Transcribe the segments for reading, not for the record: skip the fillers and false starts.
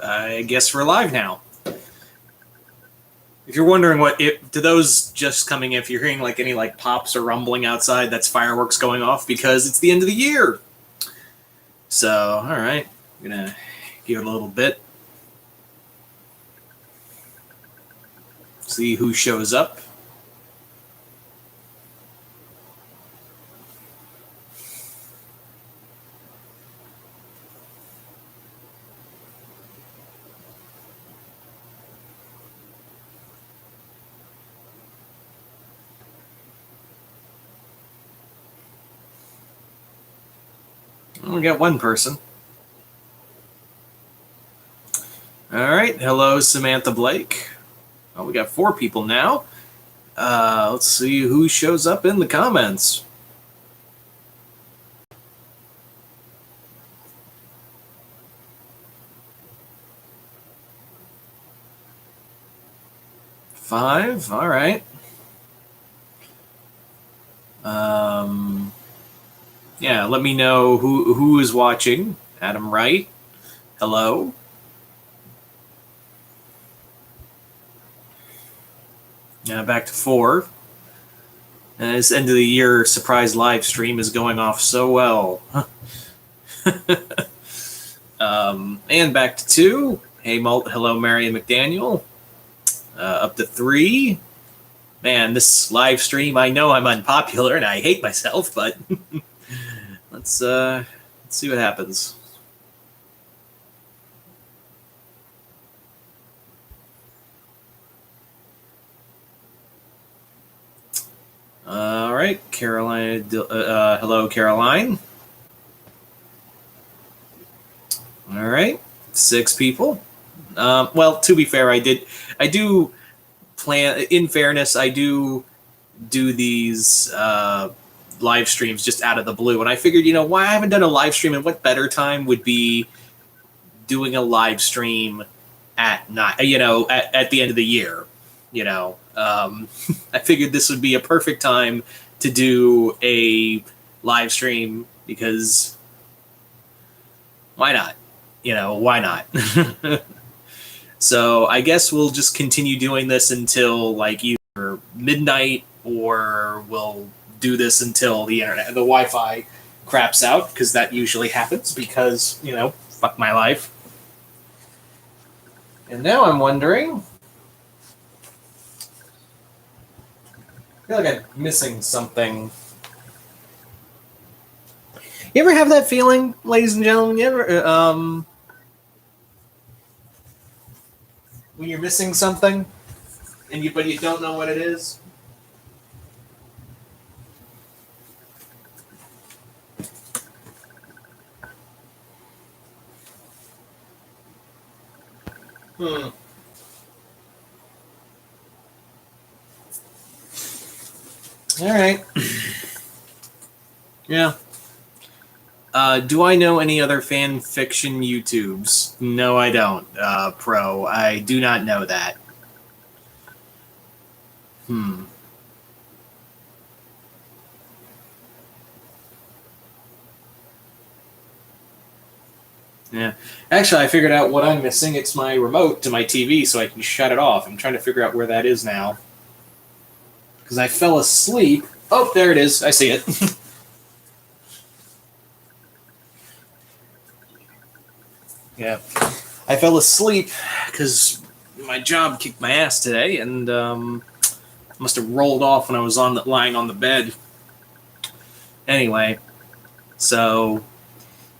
I guess we're live now. If you're wondering to those just coming in, if you're hearing like any like pops or rumbling outside, that's fireworks going off because it's the end of the year. So, all right, I'm gonna give it a little bit. See who shows up. We got one person. All right. Hello, Samantha Blake. Oh, we got 4 people now. Let's see who shows up in the comments. Five. All right. Yeah, let me know who is watching. Adam Wright. Hello. Now back to 4. And this end of the year surprise live stream is going off so well. And back to 2. Hey, hello, Marion McDaniel. Up to 3. Man, this live stream, I know I'm unpopular and I hate myself, but let's see what happens. All right, Caroline. Hello, Caroline. All right, 6 people. Well, to be fair, I do plan. In fairness, I do these live streams just out of the blue, and I figured, why I haven't done a live stream, and what better time would be doing a live stream at night, at the end of the year, I figured this would be a perfect time to do a live stream because why not? Why not? So I guess we'll just continue doing this until like either midnight, or we'll do this until the Wi-Fi craps out, because that usually happens because, fuck my life. And now I'm wondering, I feel like I'm missing something. You ever have that feeling, ladies and gentlemen? You ever, when you're missing something, but you don't know what it is? All right. Yeah. Do I know any other fan fiction YouTubes? No, I don't. Pro, I do not know that. Yeah. Actually, I figured out what I'm missing. It's my remote to my TV, so I can shut it off. I'm trying to figure out where that is now. Because I fell asleep. Oh, there it is. I see it. Yeah. I fell asleep because my job kicked my ass today, and must have rolled off when I was lying on the bed. Anyway, so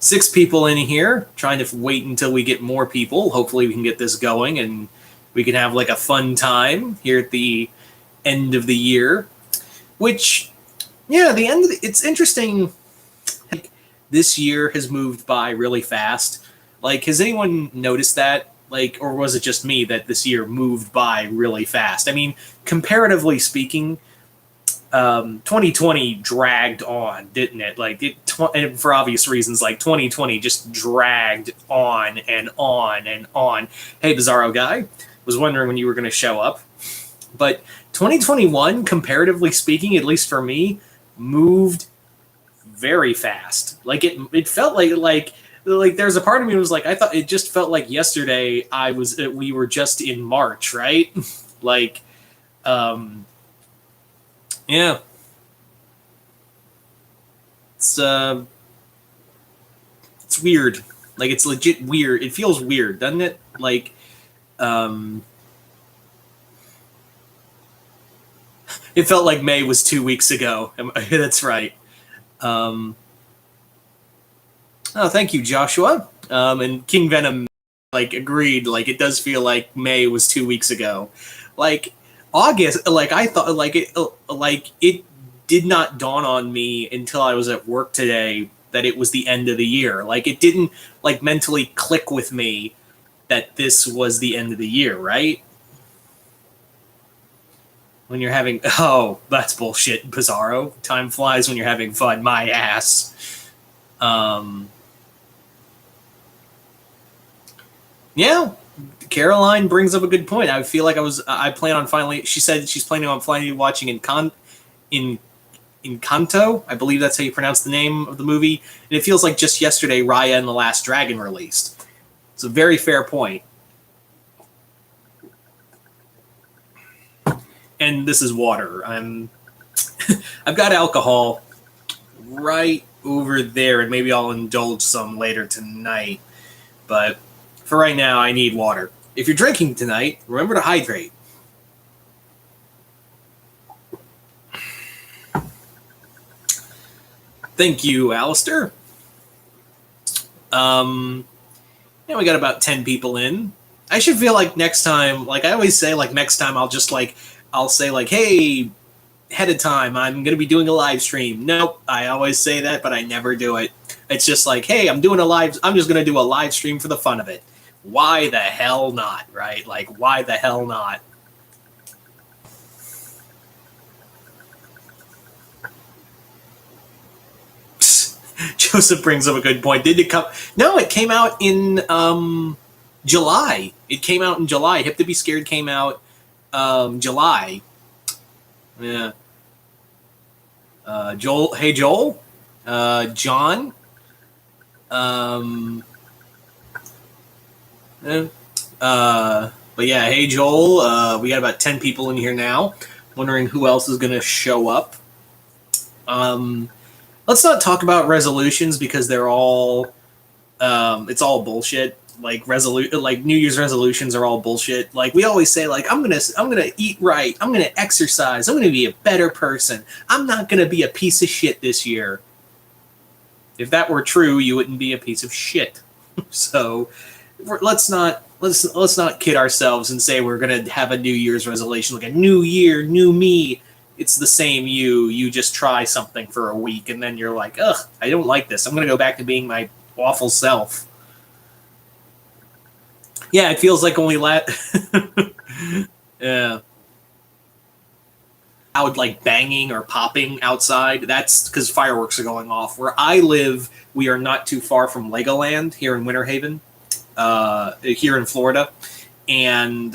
6 people in here, trying to wait until we get more people. Hopefully we can get this going and we can have like a fun time here at the end of the year. Which, yeah, it's interesting. Like, this year has moved by really fast. Like, has anyone noticed that? Like, or was it just me that this year moved by really fast? I mean, comparatively speaking, 2020 dragged on, didn't it? Like, and for obvious reasons, like 2020 just dragged on and on and on. Hey, Bizarro Guy, was wondering when you were going to show up. But 2021, comparatively speaking, at least for me, moved very fast. Like, it felt like like there's a part of me who was like, I thought it just felt like yesterday we were just in March, right? Like, yeah, it's weird. Like it's legit weird. It feels weird, doesn't it? Like, it felt like May was 2 weeks ago. That's right. Oh, thank you, Joshua. And King Venom, like, agreed. Like, it does feel like May was 2 weeks ago. Like, August, like, I thought, like, it did not dawn on me until I was at work today that it was the end of the year. Like, it didn't, like, mentally click with me that this was the end of the year, right? When you're having, oh, that's bullshit, Bizarro. Time flies when you're having fun, my ass. Yeah, Caroline brings up a good point. I feel like I plan on finally, she said she's planning on finally watching Encanto. I believe that's how you pronounce the name of the movie. And it feels like just yesterday, Raya and the Last Dragon released. It's a very fair point. And this is water. I've got alcohol right over there, and maybe I'll indulge some later tonight. But for right now, I need water. If you're drinking tonight, remember to hydrate. Thank you, Alistair. Yeah, we got about 10 people in. I should feel like next time, like I always say, like next time I'll say like, hey, ahead of time, I'm going to be doing a live stream. Nope, I always say that, but I never do it. It's just like, hey, I'm just going to do a live stream for the fun of it. Why the hell not, right? Like, why the hell not? Joseph brings up a good point. Did it come? No, it came out in July. It came out in July. Hip to Be Scared came out July. Yeah. Joel. Hey, Joel. John. But yeah, hey, Joel. We got about 10 people in here now. Wondering who else is going to show up. Let's not talk about resolutions because they're all, it's all bullshit. Like New Year's resolutions are all bullshit. Like we always say, like I'm gonna eat right. I'm gonna exercise. I'm gonna be a better person. I'm not gonna be a piece of shit this year. If that were true, you wouldn't be a piece of shit. So let's not kid ourselves and say we're gonna have a New Year's resolution, like a new year, new me. It's the same you. You just try something for a week and then you're like, ugh, I don't like this. I'm gonna go back to being my awful self. Yeah, it feels like only yeah. Out like banging or popping outside. That's because fireworks are going off. Where I live, we are not too far from Legoland here in Winter Haven, here in Florida, and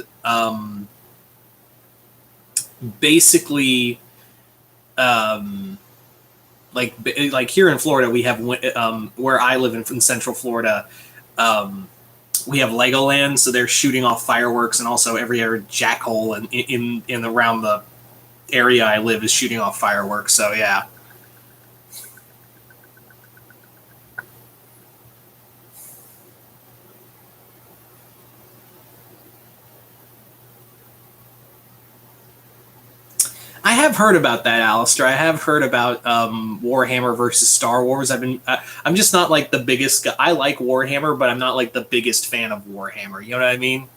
basically, like here in Florida, we have where I live in Central Florida. We have Legoland, so they're shooting off fireworks, and also every other jackhole in around the area I live is shooting off fireworks. So yeah. I have heard about that, Alistair. I have heard about Warhammer versus Star Wars. I'm just not like the biggest guy. I like Warhammer, but I'm not like the biggest fan of Warhammer. You know what I mean?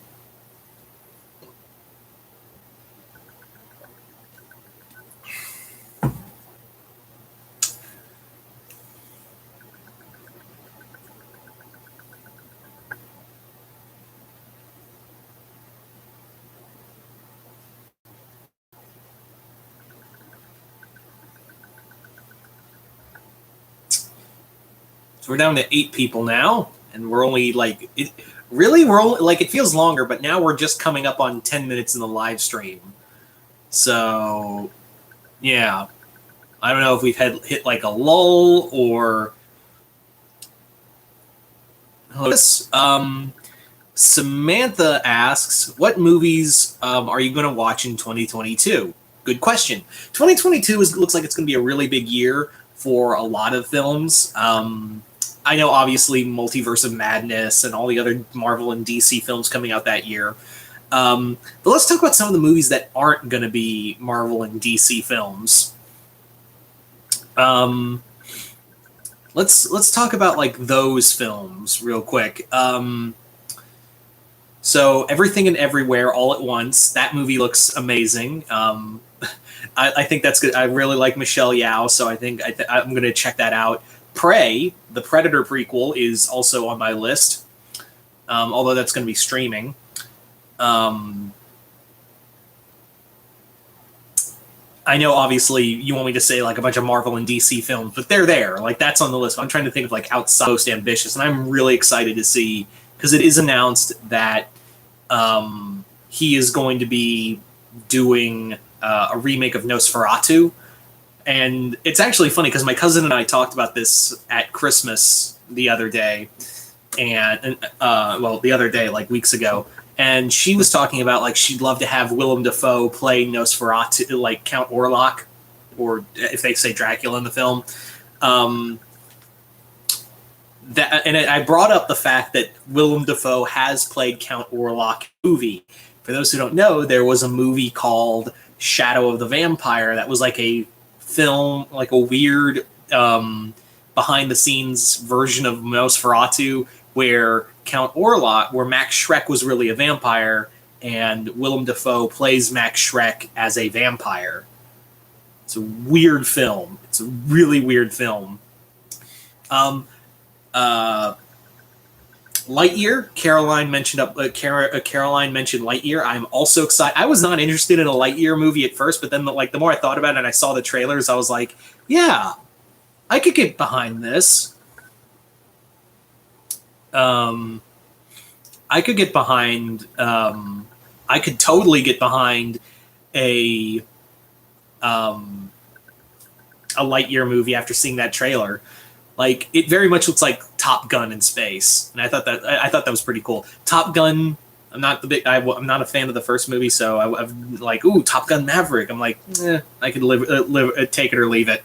So we're down to 8 people now, and we're only like we're only like it feels longer, but now we're just coming up on 10 minutes in the live stream. So yeah, I don't know if we've hit like a lull or Yes. Samantha asks, what movies are you going to watch in 2022? Good question. 2022 looks like it's going to be a really big year for a lot of films. I know, obviously, Multiverse of Madness and all the other Marvel and DC films coming out that year. But let's talk about some of the movies that aren't going to be Marvel and DC films. Let's talk about like those films real quick. So Everything and Everywhere All at Once. That movie looks amazing. I think that's good. I really like Michelle Yeoh, so I think I'm going to check that out. Prey, the Predator prequel, is also on my list, although that's going to be streaming. I know, obviously, you want me to say like a bunch of Marvel and DC films, but they're there. Like, that's on the list. I'm trying to think of like outside most ambitious, and I'm really excited to see, because it is announced that he is going to be doing a remake of Nosferatu. And it's actually funny because my cousin and I talked about this at Christmas the other day, the other day, like weeks ago. And she was talking about like she'd love to have Willem Dafoe play Nosferatu, like Count Orlok, or if they say Dracula in the film. I brought up the fact that Willem Dafoe has played Count Orlok movie. For those who don't know, there was a movie called Shadow of the Vampire that was like a film, like a weird behind-the-scenes version of Nosferatu, where Count Orlok, where Max Schreck was really a vampire, and Willem Dafoe plays Max Schreck as a vampire. It's a weird film. It's a really weird film. Lightyear. Caroline mentioned Caroline mentioned Lightyear. I'm also excited. I was not interested in a Lightyear movie at first, but then the more I thought about it and I saw the trailers, I was like, yeah, I could get behind this. I could get behind. I could totally get behind a Lightyear movie after seeing that trailer. Like, it very much looks like Top Gun in space, and I thought that was pretty cool. Top Gun. I'm not a fan of the first movie, so I'm like, ooh, Top Gun Maverick. I'm like, I could take it or leave it.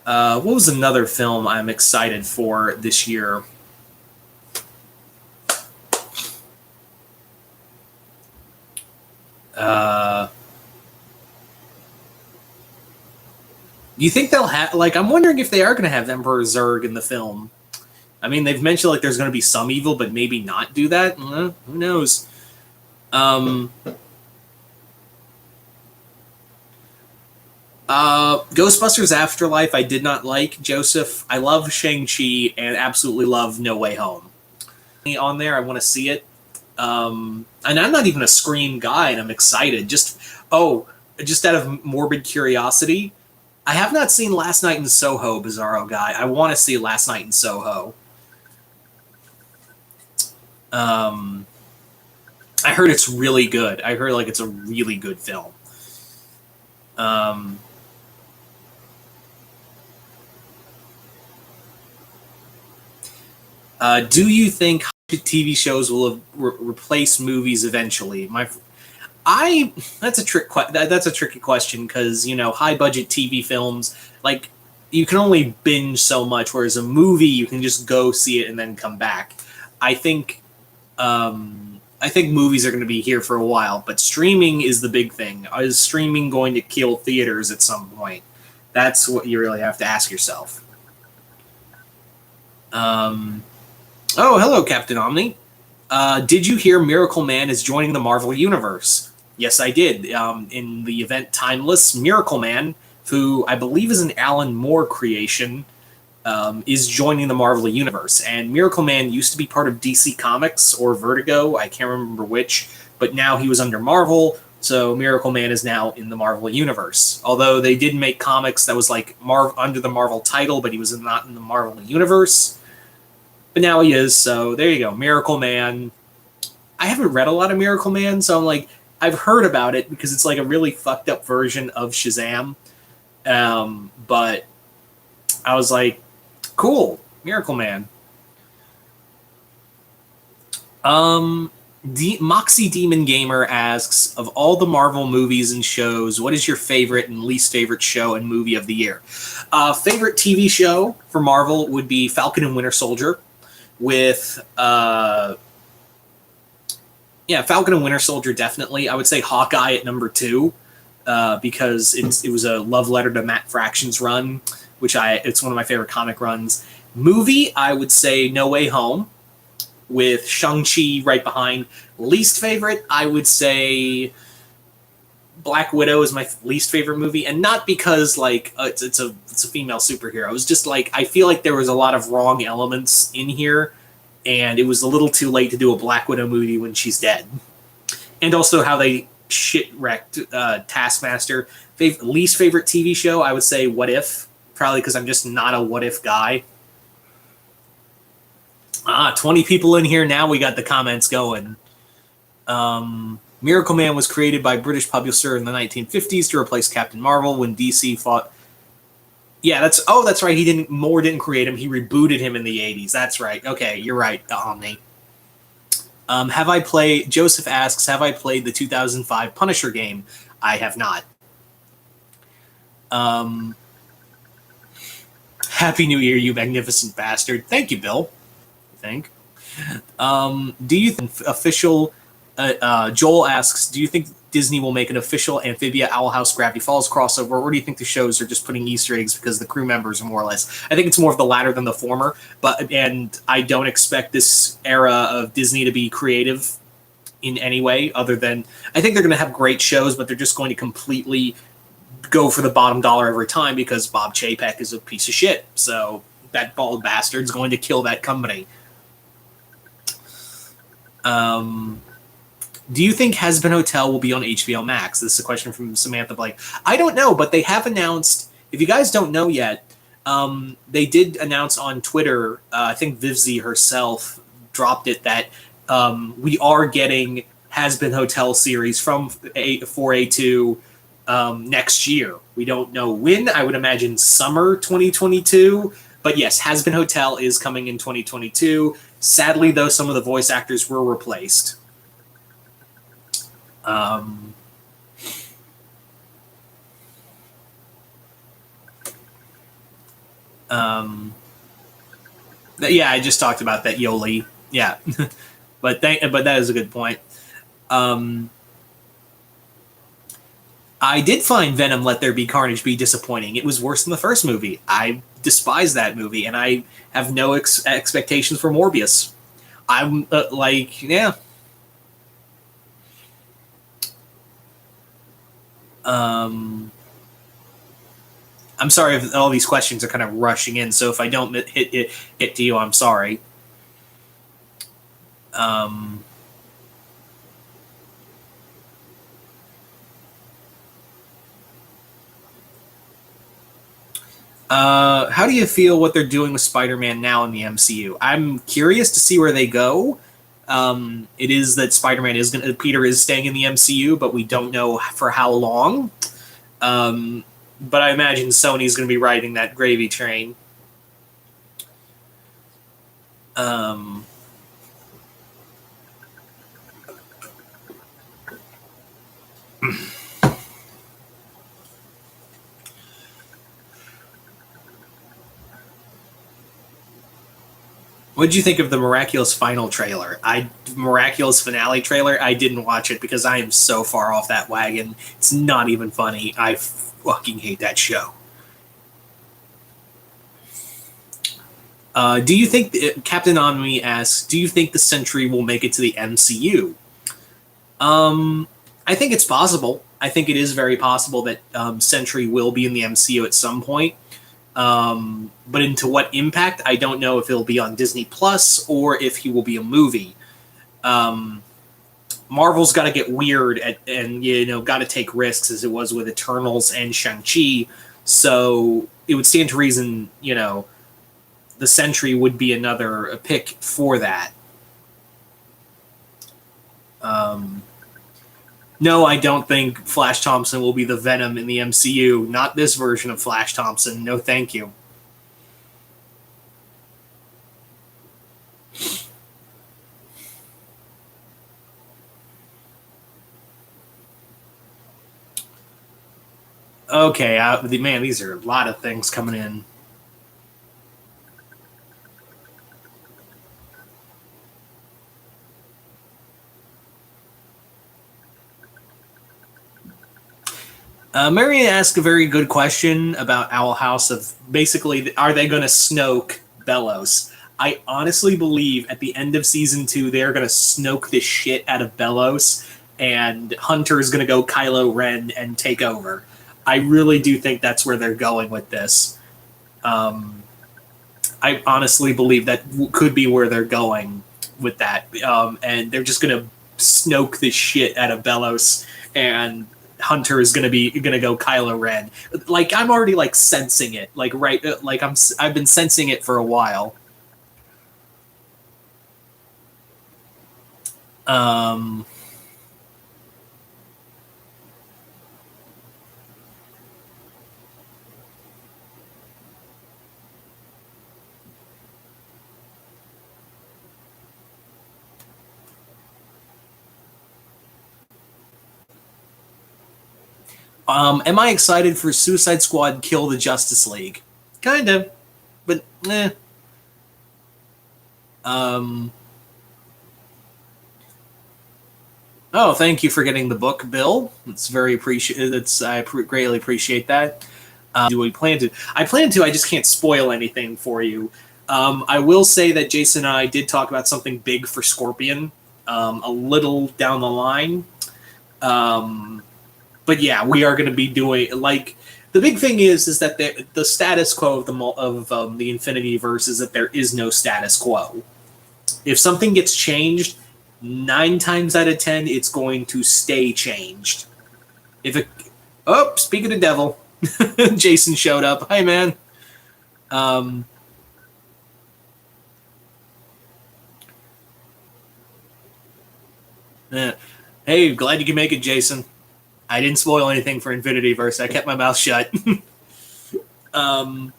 What was another film I'm excited for this year? Do you think they'll have, like, I'm wondering if they are going to have Emperor Zurg in the film. I mean, they've mentioned, like, there's going to be some evil, but maybe not do that. Who knows? Ghostbusters Afterlife, I did not like. Joseph, I love Shang-Chi and absolutely love No Way Home. On there, I want to see it. And I'm not even a Scream guy, and I'm excited. Just out of morbid curiosity, I have not seen Last Night in Soho, Bizarro guy. I want to see Last Night in Soho. I heard it's really good. I heard, like, it's a really good film. Do you think TV shows will replace movies eventually? That's a tricky question, because, you know, high budget TV films, like, you can only binge so much, whereas a movie you can just go see it and then come back. I think movies are going to be here for a while, but streaming is the big thing. Is streaming going to kill theaters at some point? That's what you really have to ask yourself. Oh, hello, Captain Omni. Did you hear Miracle Man is joining the Marvel Universe? Yes, I did. In the event Timeless, Miracle Man, who I believe is an Alan Moore creation, is joining the Marvel Universe. And Miracle Man used to be part of DC Comics or Vertigo, I can't remember which, but now he was under Marvel, so Miracle Man is now in the Marvel Universe. Although they did make comics that was like under the Marvel title, but he was not in the Marvel Universe. But now he is, so there you go. Miracle Man. I haven't read a lot of Miracle Man, so I'm like, I've heard about it because it's like a really fucked up version of Shazam. But I was like, cool, Miracle Man. Moxie Demon Gamer asks, of all the Marvel movies and shows, what is your favorite and least favorite show and movie of the year? Favorite TV show for Marvel would be Falcon and Winter Soldier, with Falcon and Winter Soldier definitely. I would say Hawkeye at number 2, because it was a love letter to Matt Fraction's run, it's one of my favorite comic runs. Movie, I would say No Way Home, with Shang-Chi right behind. Least favorite, I would say Black Widow is my least favorite movie, and not because it's a female superhero. It was just I feel like there was a lot of wrong elements in here, and it was a little too late to do a Black Widow movie when she's dead. And also how they shit-wrecked Taskmaster. Least favorite TV show, I would say What If, probably because I'm just not a What If guy. 20 people in here now. We got the comments going. Miracle Man was created by British publisher in the 1950s to replace Captain Marvel when DC fought. Yeah, that's right. Moore didn't create him. He rebooted him in the 80s. That's right. Okay, you're right, Omni. Joseph asks, have I played the 2005 Punisher game? I have not. Happy New Year, you magnificent bastard. Thank you, Bill. Think. Do you think official? Joel asks, do you think Disney will make an official Amphibia Owl House Gravity Falls crossover, or do you think the shows are just putting Easter eggs because the crew members are more or less? I think it's more of the latter than the former. And I don't expect this era of Disney to be creative in any way other than I think they're going to have great shows, but they're just going to completely go for the bottom dollar every time because Bob Chapek is a piece of shit. So that bald bastard's going to kill that company. Do you think Has-Been Hotel will be on HBO Max? This is a question from Samantha Blake. I don't know, but they have announced, if you guys don't know yet, they did announce on Twitter, I think Vivzi herself dropped it, that we are getting Has-Been Hotel series from 4A2 next year. We don't know when. I would imagine summer 2022. But yes, Has-Been Hotel is coming in 2022. Sadly, though, some of the voice actors were replaced. Yeah, I just talked about that, Yoli. Yeah, but that is a good point. I did find Venom Let There Be Carnage be disappointing. It was worse than the first movie. I despise that movie, and I have no expectations for Morbius. I'm yeah. I'm sorry if all these questions are kind of rushing in, so if I don't hit to you, I'm sorry. How do you feel what they're doing with Spider-Man now in the MCU? I'm curious to see where they go. It is that Spider-Man Peter is staying in the MCU, but we don't know for how long. But I imagine Sony's going to be riding that gravy train. What did you think of the Miraculous Finale trailer? Miraculous Finale trailer? I didn't watch it because I am so far off that wagon. It's not even funny. I fucking hate that show. Do you think Captain Omni asks? Do you think the Sentry will make it to the MCU? I think it's possible. I think it is very possible that Sentry will be in the MCU at some point. But into what impact, I don't know if it'll be on Disney Plus or if he will be a movie. Marvel's got to get weird and got to take risks, as it was with Eternals and Shang-Chi. So it would stand to reason, the Sentry would be another pick for that. No, I don't think Flash Thompson will be the Venom in the MCU. Not this version of Flash Thompson. No, thank you. Okay, man, these are a lot of things coming in. Marion asked a very good question about Owl House of basically, are they going to Snoke Bellows? I honestly believe at the end of season 2, they're going to Snoke the shit out of Bellows, and Hunter is going to go Kylo Ren and take over. I really do think that's where they're going with this. I honestly believe that could be where they're going with that. And they're just going to Snoke the shit out of Bellows, and Hunter is gonna go Kylo Ren. Like I'm already like sensing it. Like right, like I've been sensing it for a while. Um, am I excited for Suicide Squad Kill the Justice League? Kind of, but eh. Um, oh, thank you for getting the book, Bill. It's very appreciated. Greatly appreciate that. Do we plan to? I plan to. I just can't spoil anything for you. I will say that Jason and I did talk about something big for Scorpion a little down the line. But yeah, we are going to be doing like the big thing is that the status quo of the Infinity Verse is that there is no status quo. If something gets changed, 9 times out of 10, it's going to stay changed. If it, oh, speaking of devil, Jason showed up. Hi, man. Um, yeah. Hey, glad you can make it, Jason. I didn't spoil anything for Infinity Verse. I kept my mouth shut. um,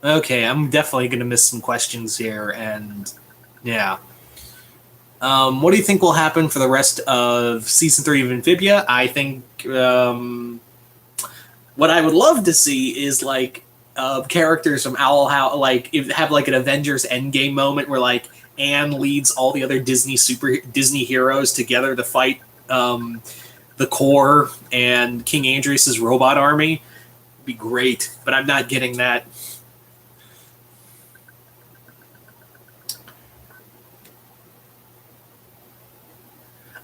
okay, I'm definitely going to miss some questions here, and yeah. What do you think will happen for the rest of season 3 of Amphibia? I think what I would love to see is like characters from Owl House, like have like an Avengers Endgame moment where like Anne leads all the other Disney heroes together to fight the Core and King Andrias's robot army. It'd be great, but I'm not getting that.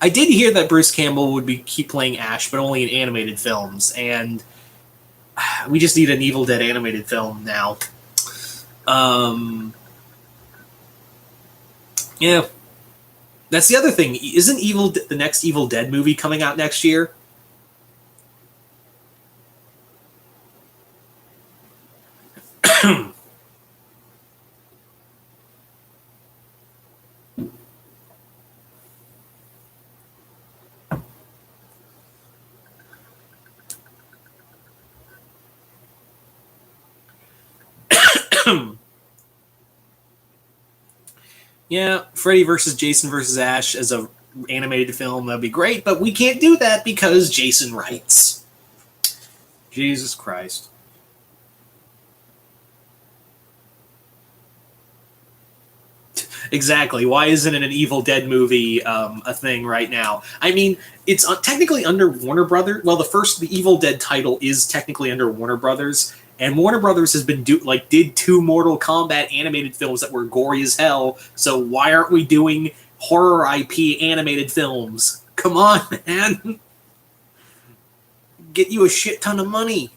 I did hear that Bruce Campbell would be keep playing Ash, but only in animated films, and we just need an Evil Dead animated film now. Yeah, that's the other thing. Isn't the next Evil Dead movie coming out next year? Yeah, Freddy versus Jason versus Ash as a animated film, that'd be great, but we can't do that because Jason writes. Jesus Christ. Exactly. Why isn't it an Evil Dead movie a thing right now? I mean, it's technically under Warner Brothers. Well, the Evil Dead title is technically under Warner Brothers, and Warner Brothers has been did 2 Mortal Kombat animated films that were gory as hell. So why aren't we doing horror IP animated films? Come on, man. Get you a shit ton of money.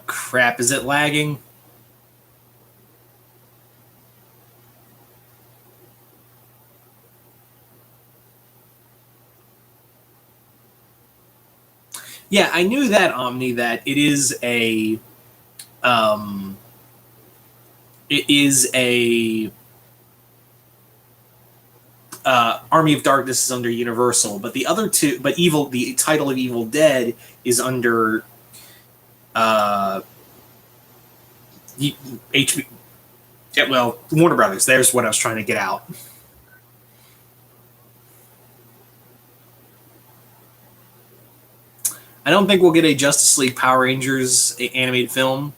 Crap. Is it lagging? Yeah, I knew that, Omni, that it is a it is a Army of Darkness is under Universal, but the other two, but the title of Evil Dead is under HB. Yeah, well, Warner Brothers. There's what I was trying to get out. I don't think we'll get a Justice League Power Rangers animated film.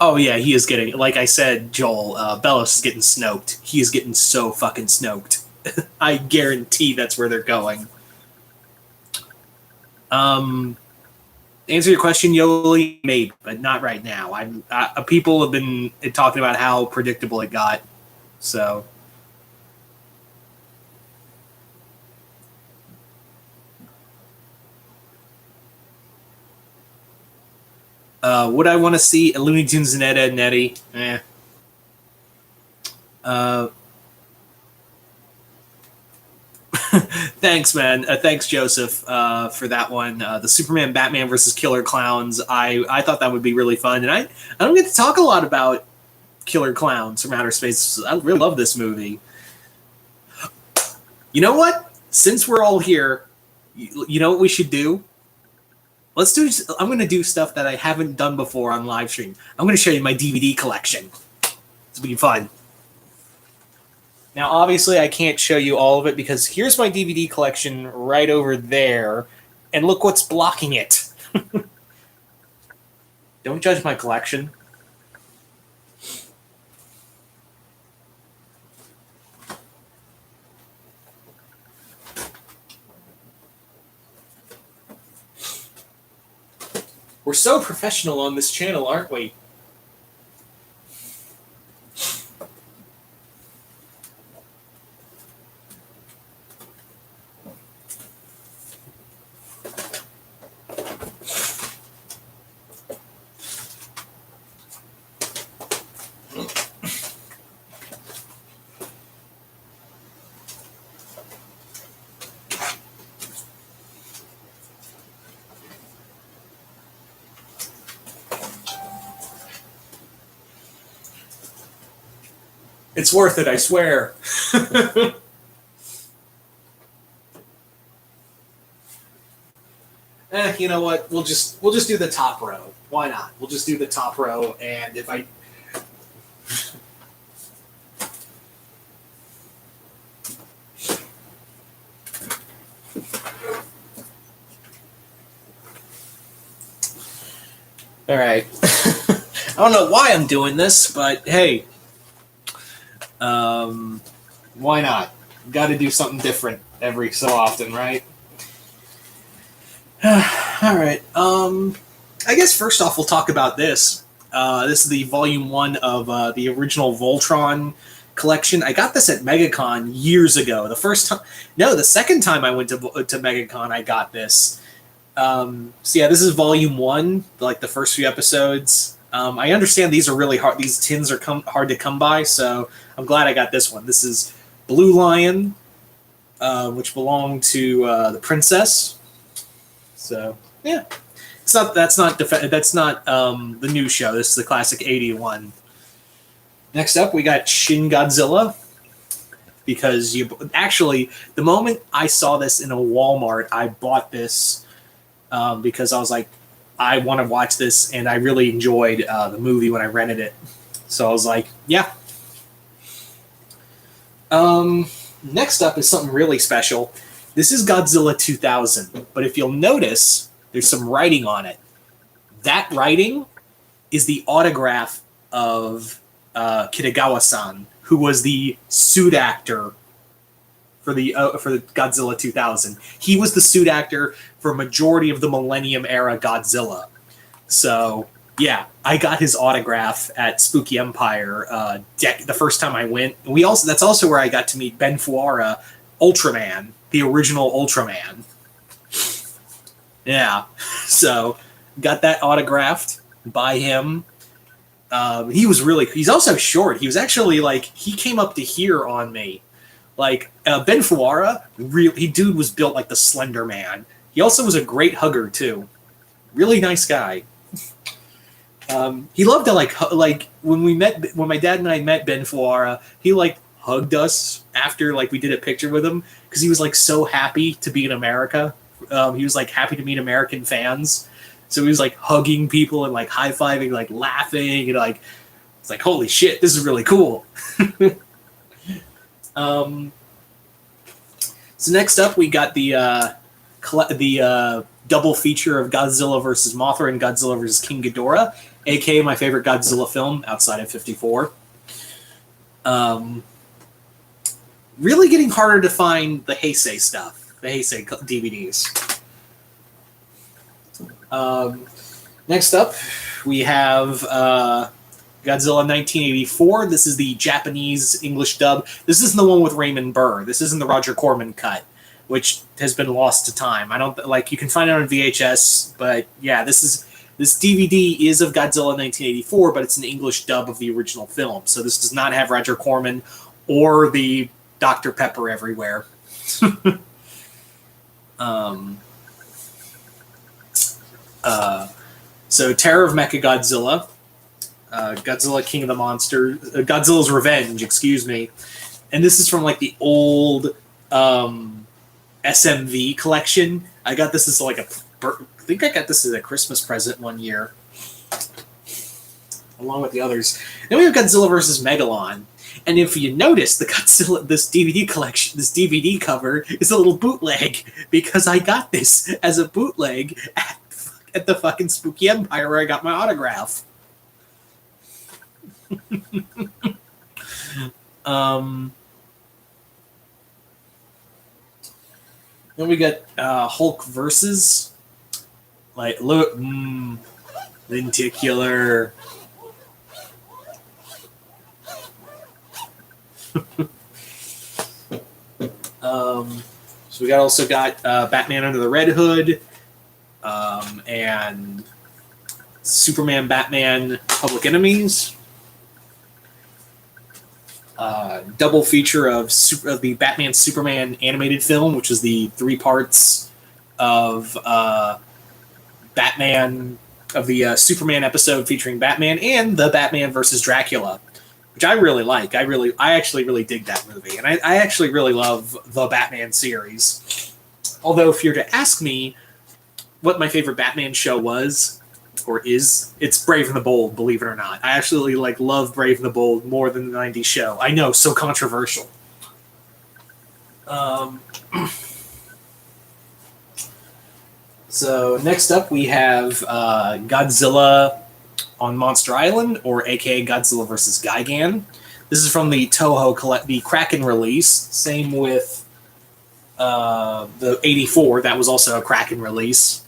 Oh yeah, he is getting, like I said, Joel, Bellos is getting snoked. He is getting so fucking snoked. I guarantee that's where they're going. Answer your question, Yoli, maybe, but not right now. People have been talking about how predictable it got, so. Would I want to see a Looney Tunes and Ed, Edd and Eddy? Thanks, man. Thanks, Joseph, for that one. The Superman Batman versus Killer Clowns. I thought that would be really fun, and I don't get to talk a lot about Killer Clowns from Outer Space. I really love this movie. You know what? Since we're all here, you know what we should do? Let's do. I'm going to do stuff that I haven't done before on live stream. I'm going to show you my DVD collection. It's going to be fun. Now, obviously, I can't show you all of it because here's my DVD collection right over there, and look what's blocking it. Don't judge my collection. We're so professional on this channel, aren't we? It's worth it, I swear. You know what? We'll just do the top row. Why not? We'll just do the top row, and if I all right. I don't know why I'm doing this, but hey. Why not? Got to do something different every so often, right? All right. I guess first off, we'll talk about this. This is the volume 1 of the original Voltron collection. I got this at MegaCon years ago. The second time I went to MegaCon, I got this. So yeah, this is volume 1, like the first few episodes. I understand these are really hard. These tins are hard to come by, so I'm glad I got this one. This is Blue Lion, which belonged to the princess. So yeah, that's not the new show. This is the classic '81. Next up, we got Shin Godzilla. Because the moment I saw this in a Walmart, I bought this because I was like, I want to watch this, and I really enjoyed the movie when I rented it. So I was like, yeah. Next up is something really special. This is Godzilla 2000, but if you'll notice, there's some writing on it. That writing is the autograph of Kitagawa-san, who was the suit actor for the Godzilla 2000. He was the suit actor for a majority of the Millennium era Godzilla. So yeah, I got his autograph at Spooky Empire the first time I went. That's also where I got to meet Ben Fuara, Ultraman, the original Ultraman. Yeah, so got that autographed by him. He's also short. He was actually like, he came up to here on me. Like, Ben Fuara, dude was built like the Slender Man. He also was a great hugger, too. Really nice guy. He loved to, like, when my dad and I met Ben Fuara, he, like, hugged us after, like, we did a picture with him, because he was, like, so happy to be in America. He was, like, happy to meet American fans. So he was, like, hugging people and, like, high-fiving, like, laughing, and, like, it's like, holy shit, this is really cool. So next up, we got the double feature of Godzilla vs. Mothra and Godzilla vs. King Ghidorah, aka my favorite Godzilla film outside of 54. Really getting harder to find the Heisei stuff, the Heisei DVDs. Next up, we have Godzilla 1984. This is the Japanese English dub. This isn't the one with Raymond Burr. This isn't the Roger Corman cut, which has been lost to time. I don't like, you can find it on VHS, but yeah, this DVD is of Godzilla 1984, but it's an English dub of the original film. So this does not have Roger Corman or the Dr. Pepper everywhere. So Terror of Mechagodzilla, Godzilla King of the Monsters, Godzilla's Revenge, excuse me. And this is from like the old SMV collection. I got this as like I think I got this as a Christmas present one year, along with the others. Then we have Godzilla vs. Megalon. And if you notice, this DVD collection, this DVD cover is a little bootleg, because I got this as a bootleg at the fucking Spooky Empire where I got my autograph. Then we got Hulk versus, like, look, lenticular. So we also got Batman Under the Red Hood, and Superman, Batman, Public Enemies. Double feature of the Batman Superman animated film, which is the 3 parts of Batman, of the Superman episode featuring Batman, and the Batman versus Dracula, which I really like. I actually really dig that movie, and I actually really love the Batman series. Although, if you're to ask me what my favorite Batman show was, or is, it's Brave and the Bold, believe it or not. I actually love Brave and the Bold more than the 90s show. I know, so controversial. So next up we have Godzilla on Monster Island, or aka Godzilla vs. Gigan. This is from the Toho the Kraken release. Same with the 84. That was also a Kraken release.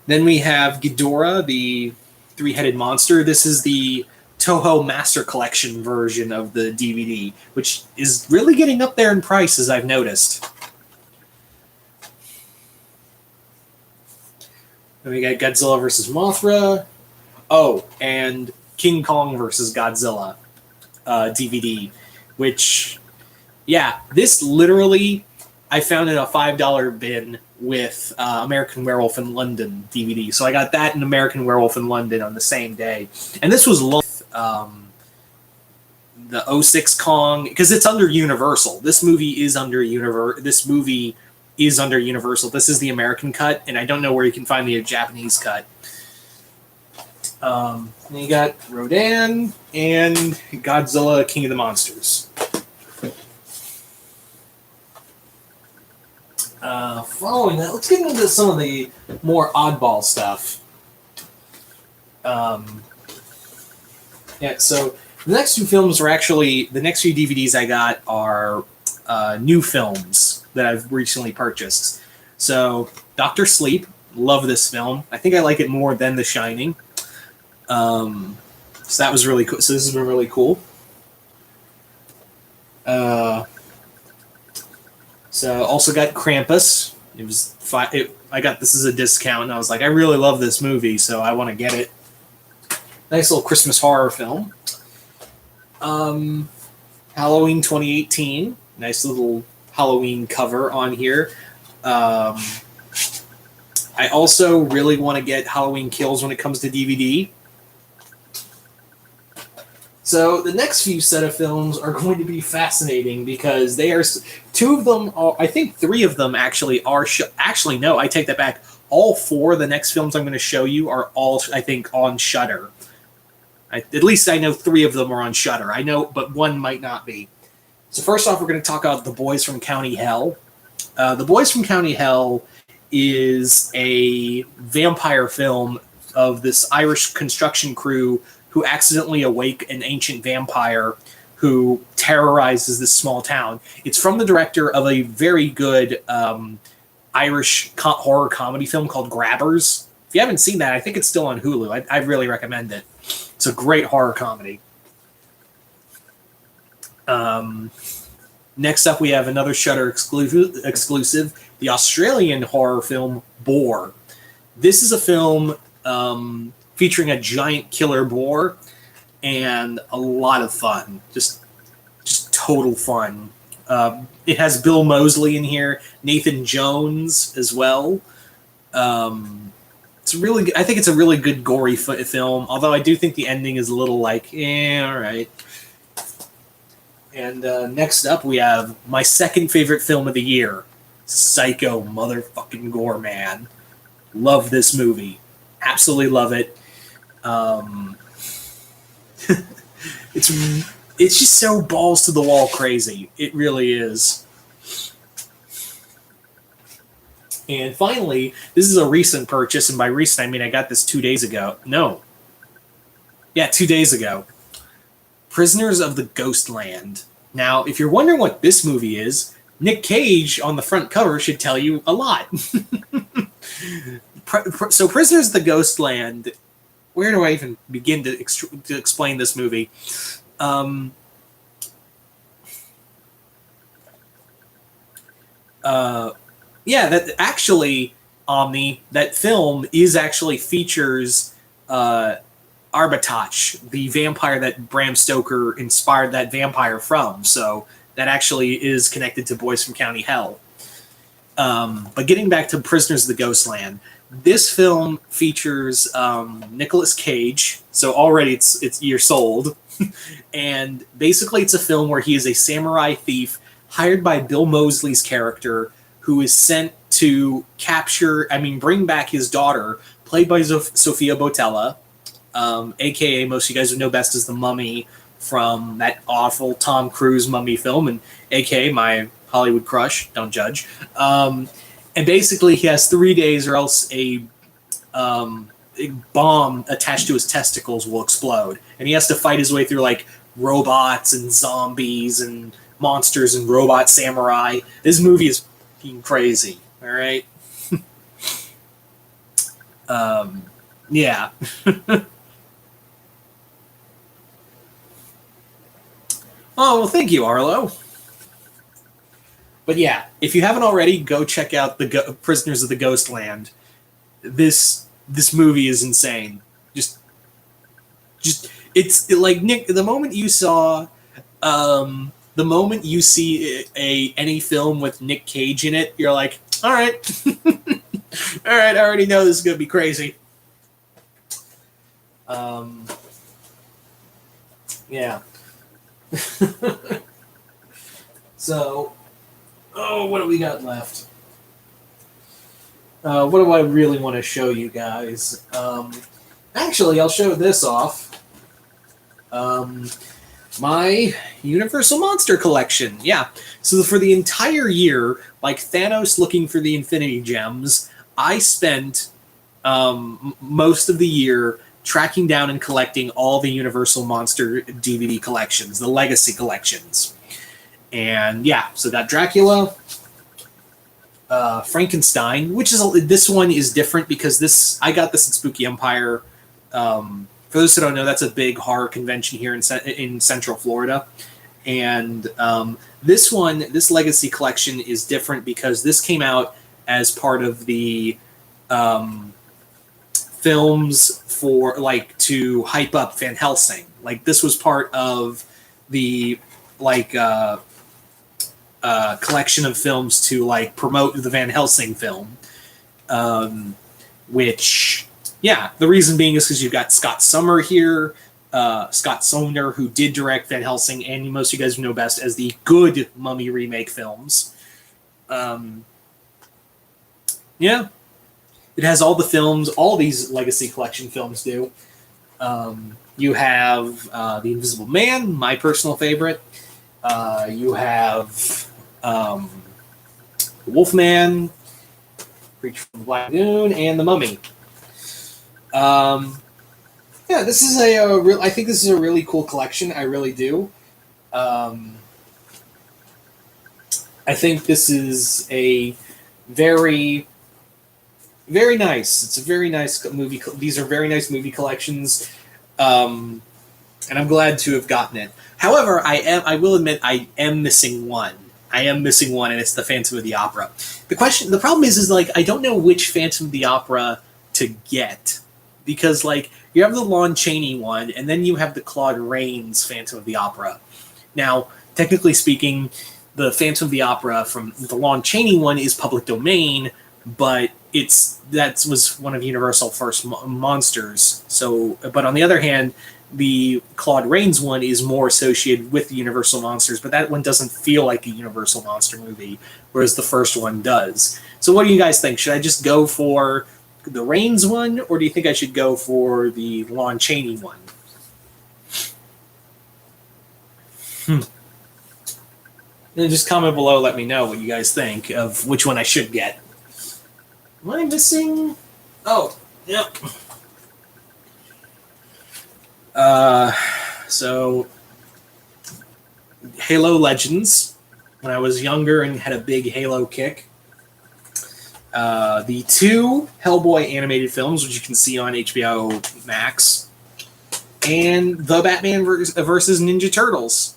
Then we have Ghidorah, the 3-headed monster. This is the Toho Master Collection version of the DVD, which is really getting up there in price, as I've noticed. Then we got Godzilla vs. Mothra. Oh, and King Kong vs. Godzilla DVD, which, yeah, this literally I found in a $5 bin with American Werewolf in London DVD. So I got that and American Werewolf in London on the same day. And this was the 06 Kong, because it's under Universal. This movie is under Universal. This is the American cut, and I don't know where you can find the Japanese cut. Then you got Rodan and Godzilla King of the Monsters. Following that, let's get into some of the more oddball stuff. Yeah, so the next two films are actually, the next few DVDs I got are new films that I've recently purchased. So, Dr. Sleep, love this film. I think I like it more than The Shining. So that was really cool. So this has been really cool. So also got Krampus, It was I got this as a discount, and I was like, I really love this movie, so I want to get it. Nice little Christmas horror film. Halloween 2018. Nice little Halloween cover on here. I also really want to get Halloween Kills when it comes to DVD. So the next few set of films are going to be fascinating because they are two of them. I think three of them actually are. Actually, no, I take that back. All four of the next films I'm going to show you are all, I think, on Shudder. At least I know three of them are on Shudder. I know, but one might not be. So first off, we're going to talk about The Boys from County Hell. The Boys from County Hell is a vampire film of this Irish construction crew who accidentally awake an ancient vampire who terrorizes this small town. It's from the director of a very good Irish horror comedy film called Grabbers. If you haven't seen that, I think it's still on Hulu. I really recommend it. It's a great horror comedy. Next up, we have another Shudder exclusive, the Australian horror film Boar. This is a film featuring a giant killer boar and a lot of fun. Just total fun. It has Bill Moseley in here, Nathan Jones as well. It's really good. I think it's a really good gory film, although I do think the ending is a little like, all right. And next up, we have my second favorite film of the year, Psycho motherfucking Goreman. Love this movie. Absolutely love it. It's just so balls to the wall crazy. It really is. And finally, this is a recent purchase, and by recent I mean I got this 2 days ago. No. Yeah, 2 days ago. Prisoners of the Ghostland. Now, if you're wondering what this movie is, Nick Cage on the front cover should tell you a lot. So Prisoners of the Ghostland, where do I even begin to explain this movie? Yeah, that actually, Omni, that film is actually features Arbitage, the vampire that Bram Stoker inspired that vampire from. So that actually is connected to Boys from County Hell. But getting back to Prisoners of the Ghostland, this film features Nicolas Cage. So already it's you're sold. And basically it's a film where he is a samurai thief hired by Bill Moseley's character, who is sent to bring back his daughter, played by Sofia Boutella, a.k.a. most of you guys would know best as the Mummy from that awful Tom Cruise Mummy film, and a.k.a. my Hollywood crush, don't judge. And basically he has 3 days or else a bomb attached to his testicles will explode. And he has to fight his way through like robots and zombies and monsters and robot samurai. This movie is fucking crazy, all right? Yeah. Oh, well, thank you, Arlo. But yeah, if you haven't already, go check out the Prisoners of the Ghostland. This movie is insane. It's like Nick. The moment you see any film with Nick Cage in it, you're like, all right, all right. I already know this is gonna be crazy. Yeah. So, what do we got left? What do I really want to show you guys? Actually, I'll show this off. My Universal Monster collection. Yeah. So for the entire year, like Thanos looking for the Infinity Gems, I spent most of the year tracking down and collecting all the Universal Monster DVD collections, the Legacy collections. And yeah, so got Dracula, Frankenstein, which is this one is different because I got this at Spooky Empire. For those who don't know, that's a big horror convention here in Central Florida. And this Legacy collection is different because this came out as part of the films for like to hype up Van Helsing. Like this was part of the like collection of films to like promote the Van Helsing film, which the reason being is because you've got Scott Sumner here, Scott Sumner, who did direct Van Helsing, and most of you guys know best as the good Mummy remake films. It has all the films, all these Legacy Collection films do. You have The Invisible Man, my personal favorite. You have Wolfman, Creature from the Black Lagoon, and The Mummy. This is I think this is a really cool collection. I really do. I think this is a very, very nice. It's a very nice movie. These are very nice movie collections, and I'm glad to have gotten it. However, I will admit I am missing one. And it's the Phantom of the Opera. The problem is like I don't know which Phantom of the Opera to get, because like you have the Lon Chaney one, and then you have the Claude Rains Phantom of the Opera. Now, technically speaking, the Phantom of the Opera from the Lon Chaney one is public domain, but that was one of Universal's first monsters. So, but on the other hand, the Claude Rains one is more associated with the Universal monsters, but that one doesn't feel like a Universal monster movie, whereas the first one does. So what do you guys think? Should I just go for the Rains one, or do you think I should go for the Lon Chaney one? Then just comment below, let me know what you guys think of which one I should get. Am I missing? Oh, yep. So, Halo Legends, when I was younger and had a big Halo kick. The 2 Hellboy animated films, which you can see on HBO Max. And The Batman versus Ninja Turtles.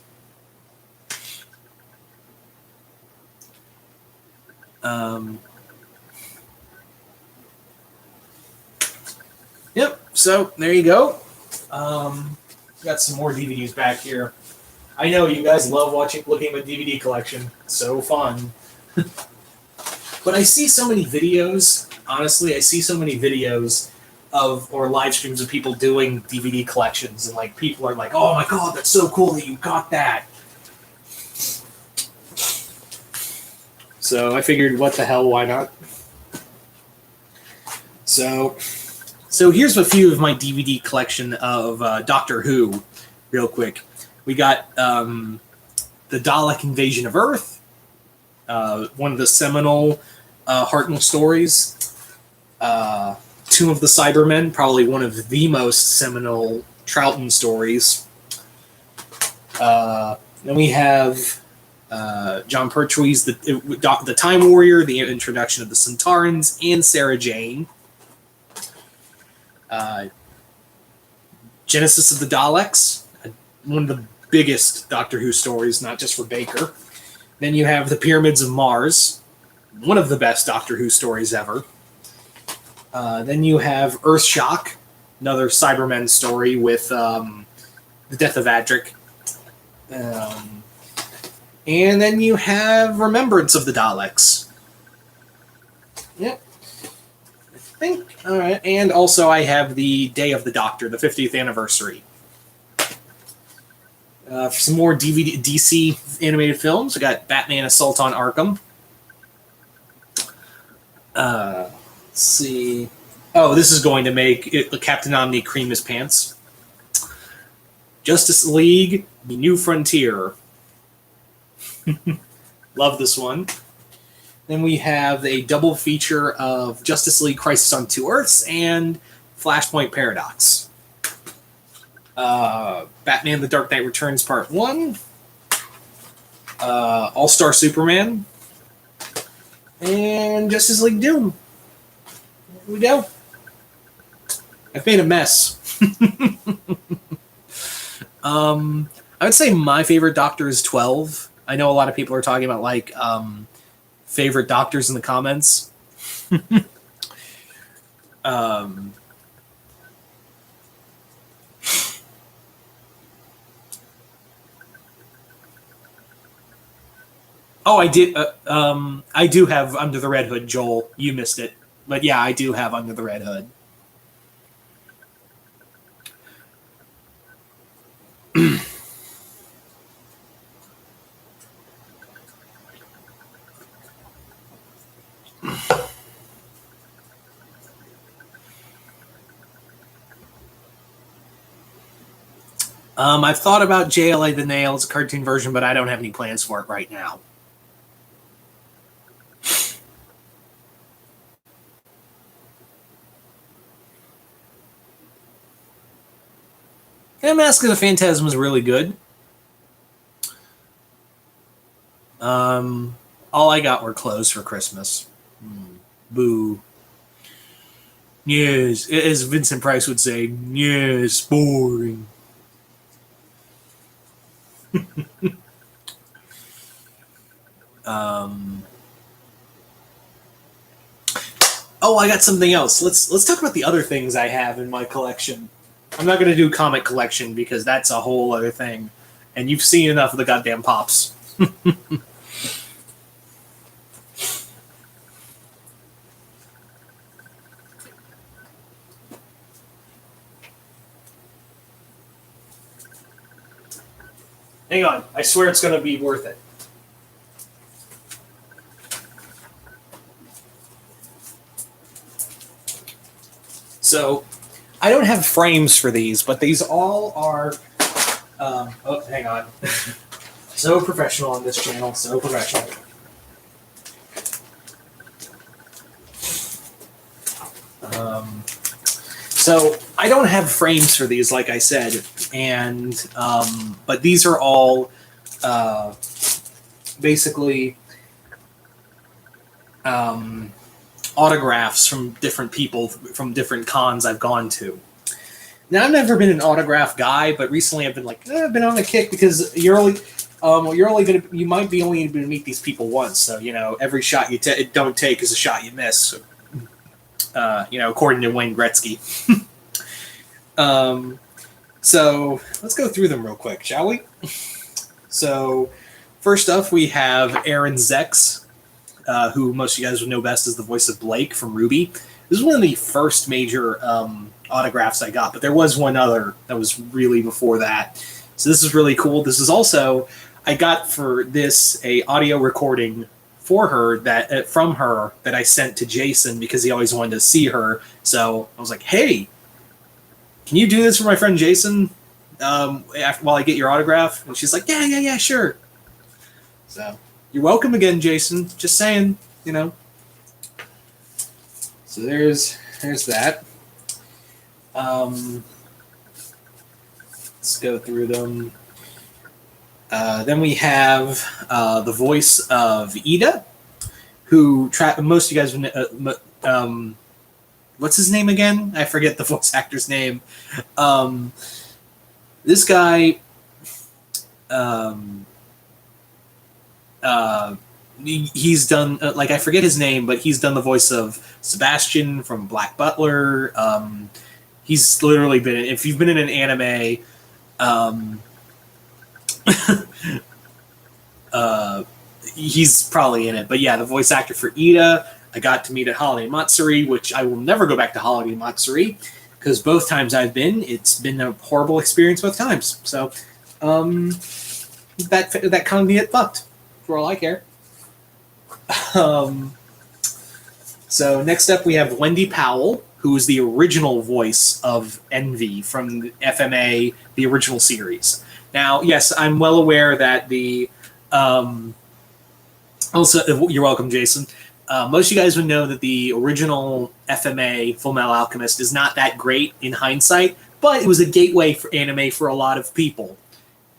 Yep, so there you go. Got some more DVDs back here. I know you guys love looking at my DVD collection. So fun. But I see so many videos, honestly, or live streams of people doing DVD collections, and like people are like, oh my god, that's so cool that you got that. So I figured, what the hell, why not? So here's a few of my DVD collection of Doctor Who, real quick. We got the Dalek Invasion of Earth, one of the seminal Hartnell stories. Tomb of the Cybermen, probably one of the most seminal Troughton stories. Then we have John Pertwee's the Time Warrior, the introduction of the Centaurans, and Sarah Jane. Genesis of the Daleks, one of the biggest Doctor Who stories, not just for Baker. Then you have the Pyramids of Mars, one of the best Doctor Who stories ever. Then you have Earthshock, another Cybermen story with the death of Adric. And then you have Remembrance of the Daleks. Yep. All right, and also I have the Day of the Doctor, the 50th anniversary. For some more DC animated films, I got Batman: Assault on Arkham. Let's see. Oh, this is going to make Captain Omni cream his pants. Justice League: The New Frontier. Love this one. Then we have a double feature of Justice League Crisis on Two Earths and Flashpoint Paradox. Batman The Dark Knight Returns Part 1. All-Star Superman. And Justice League Doom. Here we go. I've made a mess. I would say my favorite Doctor is 12. I know a lot of people are talking about like favorite Doctors in the comments. um, oh, I did. I do have Under the Red Hood, Joel. You missed it, but yeah, I do have Under the Red Hood. I've thought about JLA the Nail as a cartoon version, but I don't have any plans for it right now. And Mask of the Phantasm was really good. All I got were clothes for Christmas. Boo. Yes, as Vincent Price would say, yes, boring. Oh, I got something else. Let's talk about the other things I have in my collection. I'm not going to do comic collection because that's a whole other thing, and you've seen enough of the goddamn pops. Hang on, I swear it's going to be worth it. So, I don't have frames for these, but these all are... oh, hang on. So professional on this channel, so professional. So, I don't have frames for these, like I said, and but these are all basically autographs from different people from different cons I've gone to. Now, I've never been an autograph guy, but recently I've been like, I've been on a kick because you might be only going to meet these people once, so every shot you don't take is a shot you miss. So, according to Wayne Gretzky. So let's go through them real quick, shall we? So first up, we have Aaron Zex, who most of you guys would know best as the voice of Blake from Ruby. This is one of the first major autographs I got, but there was one other that was really before that. So this is really cool. This is also, I got for this a audio recording for her that from her that I sent to Jason because he always wanted to see her. So I was like, hey, can you do this for my friend Jason while I get your autograph? And she's like, yeah, sure. So you're welcome again, Jason. Just saying, So there's that. Let's go through them. Then we have the voice of Ida, who most of you guys what's his name again? I forget the voice actor's name. This guy, he's done I forget his name, but he's done the voice of Sebastian from Black Butler. He's literally been if you've been in an anime. He's probably in it, but yeah, the voice actor for Ida, I got to meet at Holiday Matsuri, which I will never go back to Holiday Matsuri because both times I've been, it's been a horrible experience both times. So, that con can get fucked for all I care. So next up we have Wendy Powell, who is the original voice of Envy from the FMA, the original series. Now, yes, I'm well aware that the also, you're welcome, Jason. Most of you guys would know that the original FMA, Full Metal Alchemist, is not that great in hindsight, but it was a gateway for anime for a lot of people.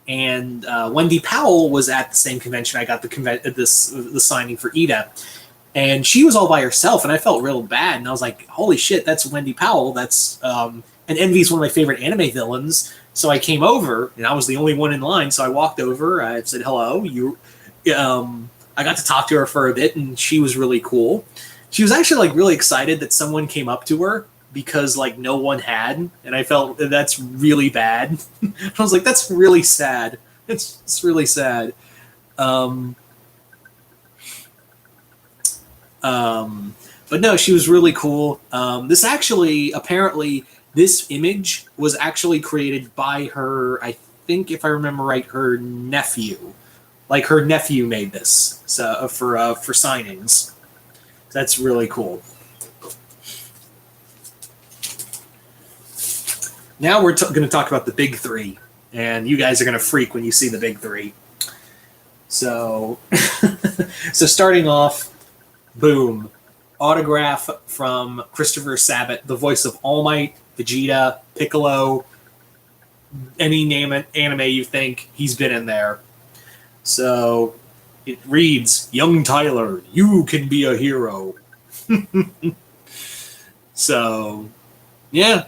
And Wendy Powell was at the same convention. I got the signing for Ida, and she was all by herself, and I felt real bad. And I was like, "Holy shit, that's Wendy Powell! That's and Envy's one of my favorite anime villains." So I came over, and I was the only one in line. So I walked over. I said, "Hello, you." I got to talk to her for a bit, and she was really cool. she was actually like really excited that someone came up to her because like no one had, and I felt that's really bad. I was like, that's really sad. It's really sad. Um, but no, she was really cool. This actually, apparently, this image was actually created by her, I think, if I remember right, her nephew. Like her nephew made this for signings. That's really cool. Now we're going to talk about the big three, and you guys are going to freak when you see the big three. So, so starting off, boom, autograph from Christopher Sabat, the voice of All Might, Vegeta, Piccolo, any name it, anime you think, he's been in there. So it reads, "Young Tyler, you can be a hero." So, yeah.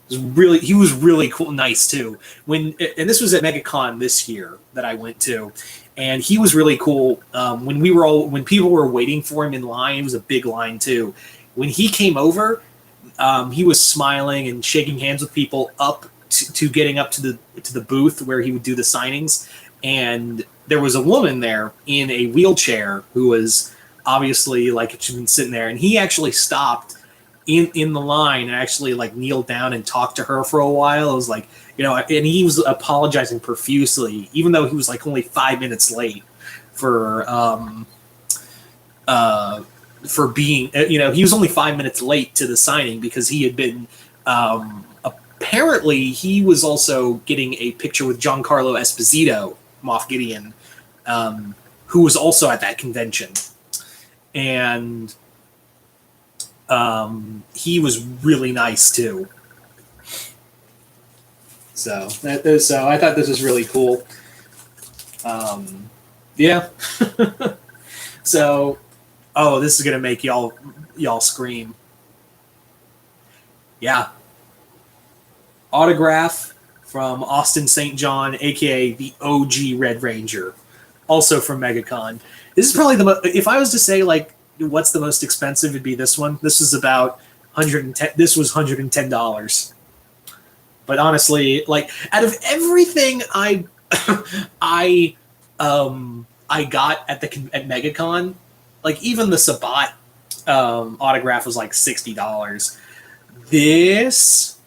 He was really cool, nice too. And this was at MegaCon this year that I went to, and he was really cool. When people were waiting for him in line, it was a big line too. When he came over, he was smiling and shaking hands with people up to getting up to the booth where he would do the signings. And there was a woman there in a wheelchair who was obviously like she'd been sitting there, and he actually stopped in the line and actually like kneeled down and talked to her for a while. It was like, and he was apologizing profusely, even though he was like only 5 minutes late for being, he was only 5 minutes late to the signing because he had been, apparently he was also getting a picture with Giancarlo Esposito, Moff Gideon, who was also at that convention. And he was really nice too. So I thought this was really cool. Yeah. So, this is gonna make y'all scream. Yeah. Autograph from Austin St. John, aka the OG Red Ranger, also from MegaCon. This is probably if I was to say like what's the most expensive, it'd be this one. This is about $110. This was $110. But honestly, like out of everything I got at MegaCon, like even the Sabat autograph was like $60. This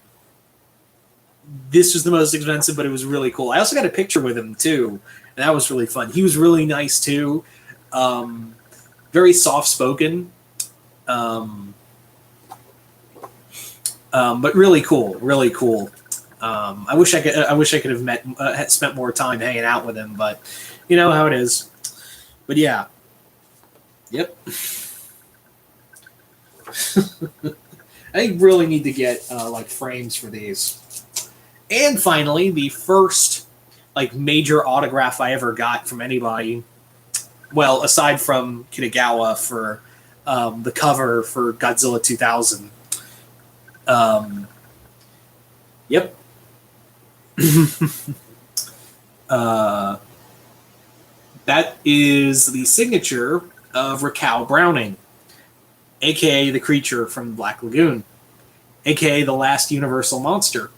was the most expensive, but it was really cool. I also got a picture with him too, and that was really fun. He was really nice too. Very soft spoken, but really cool. Really cool. I wish I could have spent more time hanging out with him, but you know how it is. But yeah, yep. I really need to get like frames for these. And finally, the first like major autograph I ever got from anybody. Well, aside from Kitagawa for the cover for Godzilla 2000. Yep. That is the signature of Raquel Browning, a.k.a. the creature from Black Lagoon, a.k.a. the last Universal monster.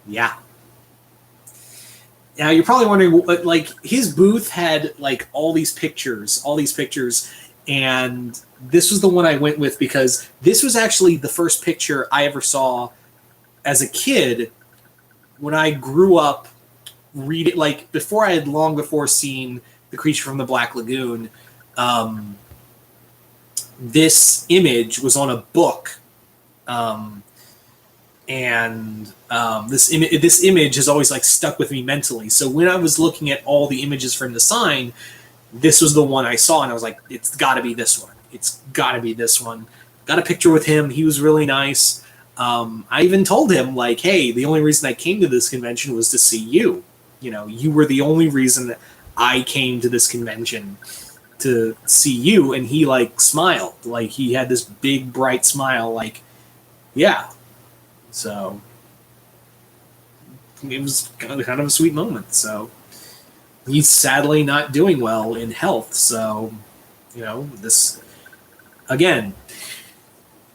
Yeah. Now you're probably wondering, like, his booth had like all these pictures, and this was the one I went with because this was actually the first picture I ever saw as a kid when I grew up reading, like long before seen The Creature from the Black Lagoon. This image was on a book, and this image has always like stuck with me mentally. So when I was looking at all the images from the sign, this was the one I saw, and I was like, it's got to be this one. It's got to be this one. Got a picture with him. He was really nice. I even told him, like, hey, the only reason I came to this convention was to see you. You know, you were the only reason that I came to this convention, to see you. And he, like, smiled. Like, he had this big, bright smile, like, yeah. So, it was kind of a sweet moment. So, he's sadly not doing well in health, so This again.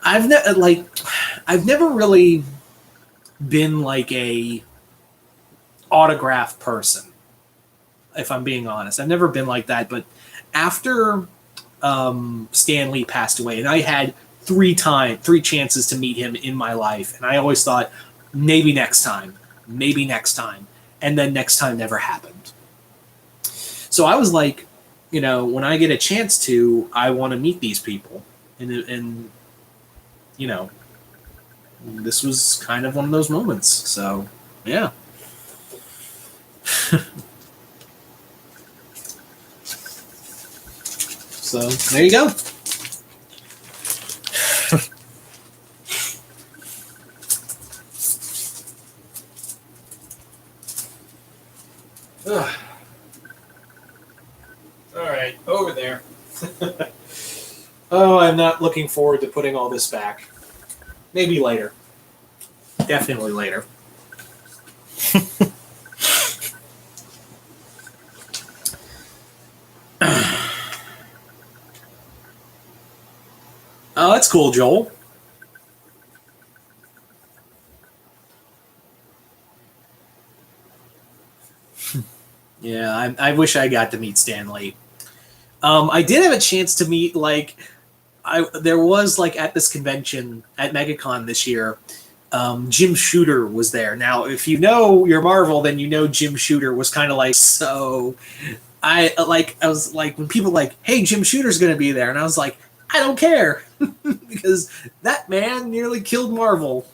I've never really been like a autograph person, if I'm being honest. I've never been like that, but after Stan Lee passed away, and I had three chances to meet him in my life, and I always thought maybe next time, and then next time never happened. So I was like, when I get a chance to, I want to meet these people, and this was kind of one of those moments. So yeah. So there you go. All right, over there. Oh, I'm not looking forward to putting all this back. Maybe later. Definitely later. Oh, that's cool, Joel. Yeah, I wish I got to meet Stan Lee. I did have a chance to meet, there was, at this convention at MegaCon this year, Jim Shooter was there. Now, if you know your Marvel, then you know Jim Shooter was kind of like, so... I was like, when people were like, hey, Jim Shooter's going to be there, and I was like, I don't care, because that man nearly killed Marvel.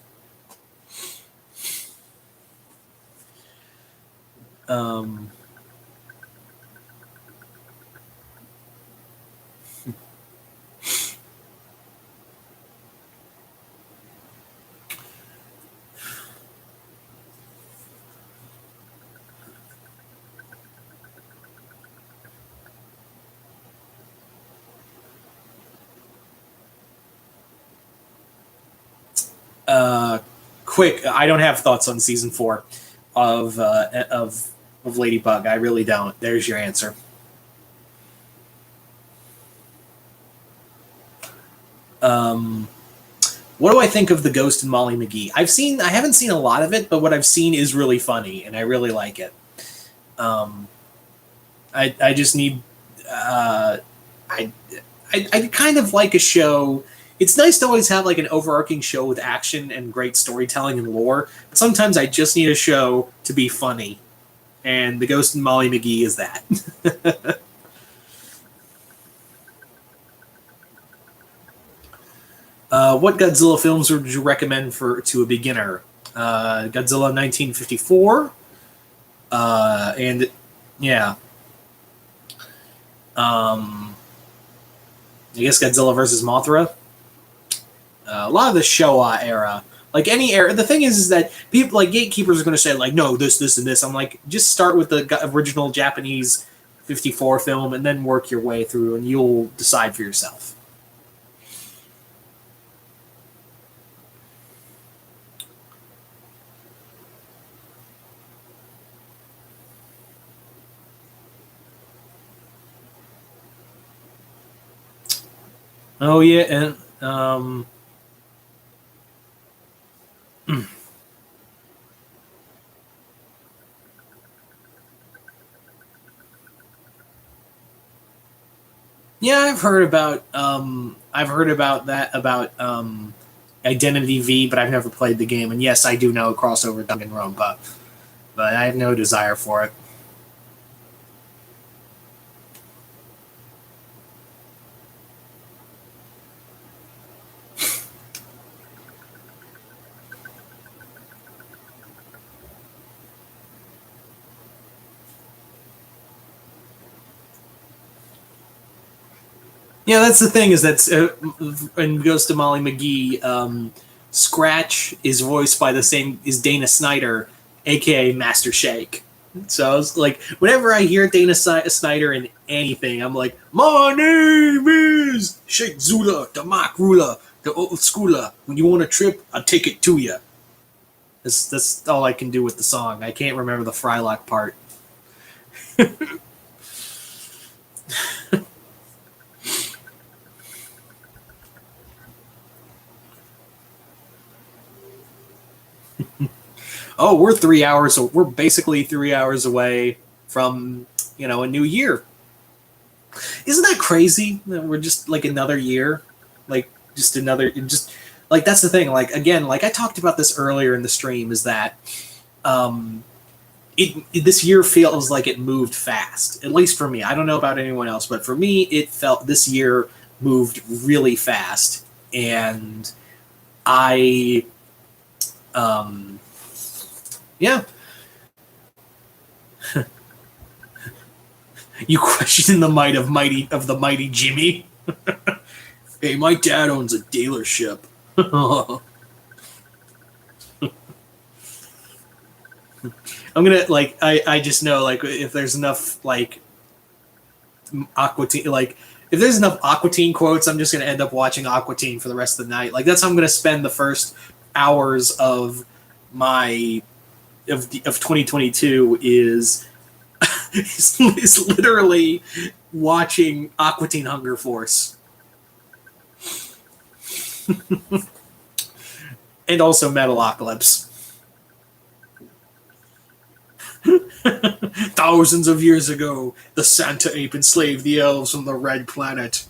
Quick, I don't have thoughts on season 4 of Ladybug. I really don't. There's your answer. What do I think of the Ghost and Molly McGee? I haven't seen a lot of it, but what I've seen is really funny, and I really like it. I just need. I kind of like a show. It's nice to always have an overarching show with action and great storytelling and lore. But sometimes I just need a show to be funny, and the Ghost and Molly McGee is that. What Godzilla films would you recommend to a beginner? Godzilla 1954, and yeah, I guess Godzilla versus Mothra. A lot of the Showa era, any era. The thing is that people gatekeepers are going to say no, this, and this. I'm like, just start with the original Japanese 54 film and then work your way through, and you'll decide for yourself. Oh yeah, and yeah, I've heard about Identity V, but I've never played the game. And yes, I do know crossover Danganronpa, but I have no desire for it. Yeah, that's the thing is that in Ghost of Molly McGee, Scratch is voiced by is Dana Snyder, aka Master Shake. So I was like, whenever I hear Dana Snyder in anything, I'm like, my name is Shake Zula, the Mark Ruler, the old schooler. When you want a trip, I'll take it to you. That's all I can do with the song. I can't remember the Frylock part. Oh, we're 3 hours. We're basically 3 hours away from a new year. Isn't that crazy? That we're just like another year, like just another just like that's the thing. Like again, like I talked about this earlier in the stream, is that um, this year feels like it moved fast. At least for me. I don't know about anyone else, but for me, it felt this year moved really fast, and I yeah. You question the might of the mighty Jimmy. Hey, my dad owns a dealership. I'm gonna like I just know like if there's enough like Aqua Teen, like if there's enough Aqua Teen quotes, I'm just gonna end up watching Aqua Teen for the rest of the night. Like that's how I'm gonna spend the first hours of my of 2022 is literally watching Aqua Teen Hunger Force. And also Metalocalypse. Thousands of years ago, the Santa ape enslaved the elves from the Red Planet.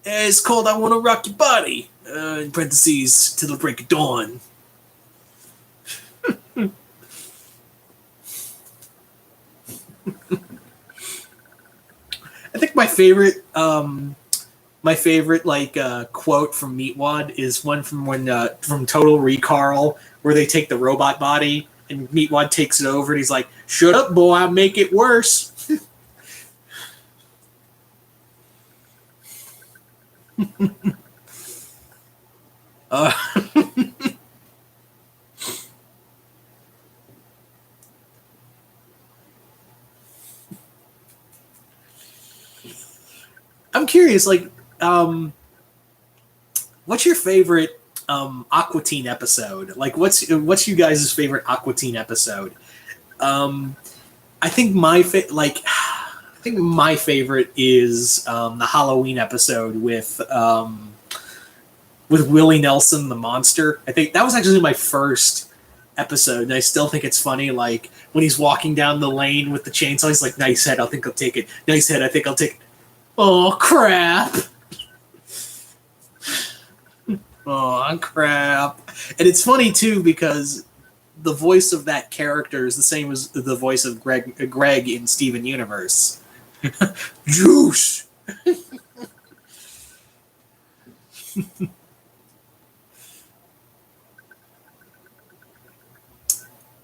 It's called I Want to Rock Your Body, in parentheses, till the break of dawn. I think my favorite like quote from Meatwad is one from from Total Recall, where they take the robot body and Meatwad takes it over and he's like, "Shut up, boy! I'll make it worse." uh, I'm curious, like, what's your favorite Aqua Teen episode? Like, what's you guys' favorite Aqua Teen episode? I think I think my favorite is the Halloween episode with Willie Nelson the monster. I think that was actually my first episode, and I still think it's funny. Like when he's walking down the lane with the chainsaw, he's like, "Nice head, I think I'll take it. Nice head, I think I'll take it." Oh crap! Oh crap! And it's funny too because the voice of that character is the same as the voice of Greg in Steven Universe. Juice.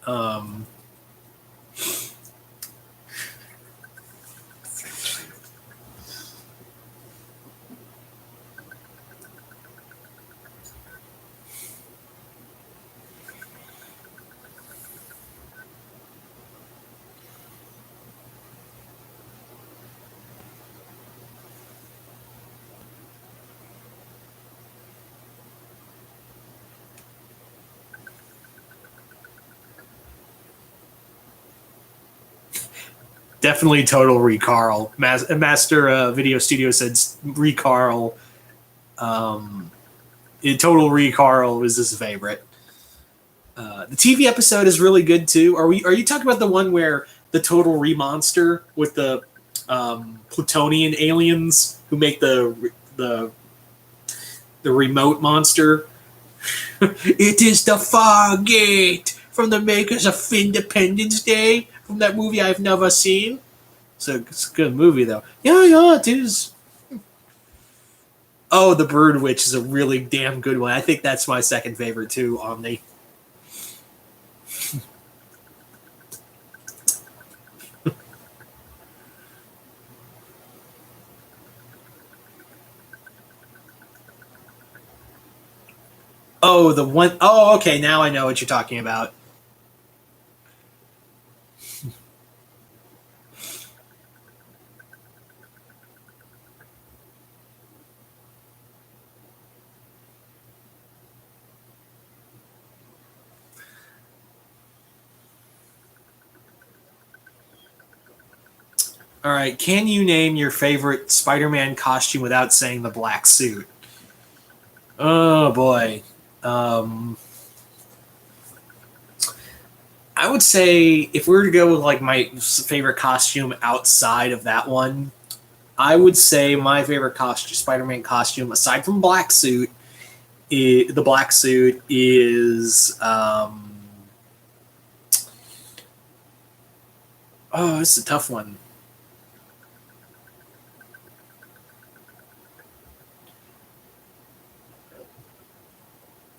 um, Definitely Total Recall. Master Video Studio said Recall. Total Recall was his favorite. The TV episode is really good too. Are you talking about the one where the Total Remonster with the Plutonian aliens who make the remote monster? It is the Fargate from the makers of Independence Day, from that movie I've never seen. So it's a good movie though. Yeah, it is. Oh, The Brood Witch is a really damn good one. I think that's my second favorite too, Omni. Oh, the one oh okay, now I know what you're talking about. All right, can you name your favorite Spider-Man costume without saying the black suit? Oh boy. I would say if we were to go with like my favorite costume outside of that one, I would say my favorite costume, Spider-Man costume, aside from the black suit is oh, this is a tough one.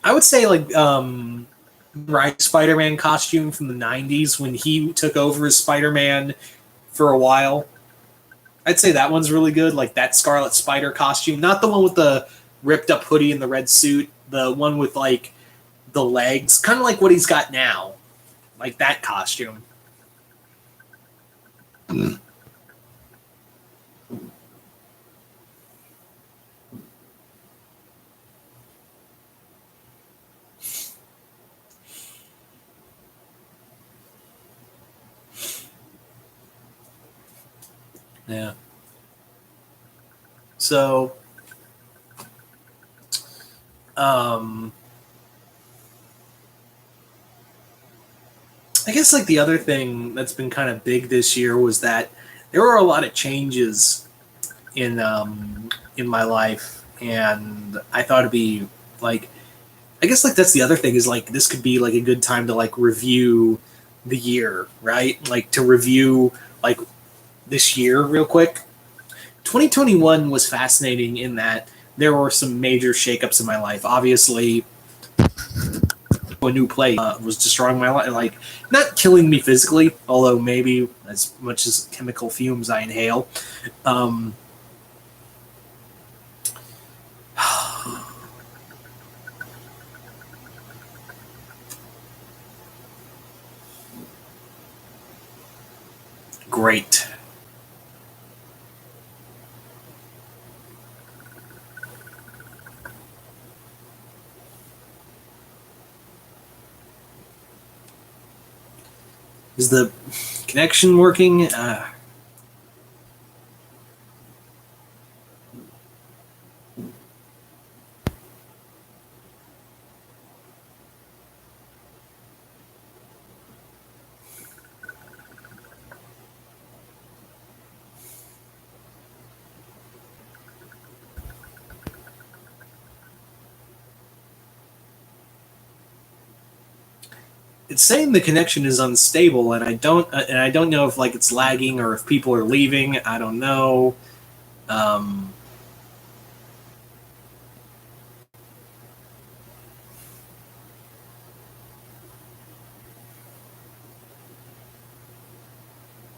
I would say like right Spider-Man costume from the '90s when he took over as Spider-Man for a while. I'd say that one's really good, like that Scarlet Spider costume, not the one with the ripped up hoodie and the red suit, the one with like the legs, kind of like what he's got now, like that costume. Yeah. So, um, I guess like the other thing that's been kind of big this year was that there were a lot of changes in my life, and I thought it'd be like I guess like that's the other thing is like this could be like a good time to like review the year, right? Like to review like this year real quick. 2021 was fascinating in that there were some major shakeups in my life. Obviously, a new place was destroying my life, like not killing me physically, although maybe as much as chemical fumes I inhale. Um, great. Is the connection working? It's saying the connection is unstable, and I don't know if like it's lagging or if people are leaving. I don't know. Um,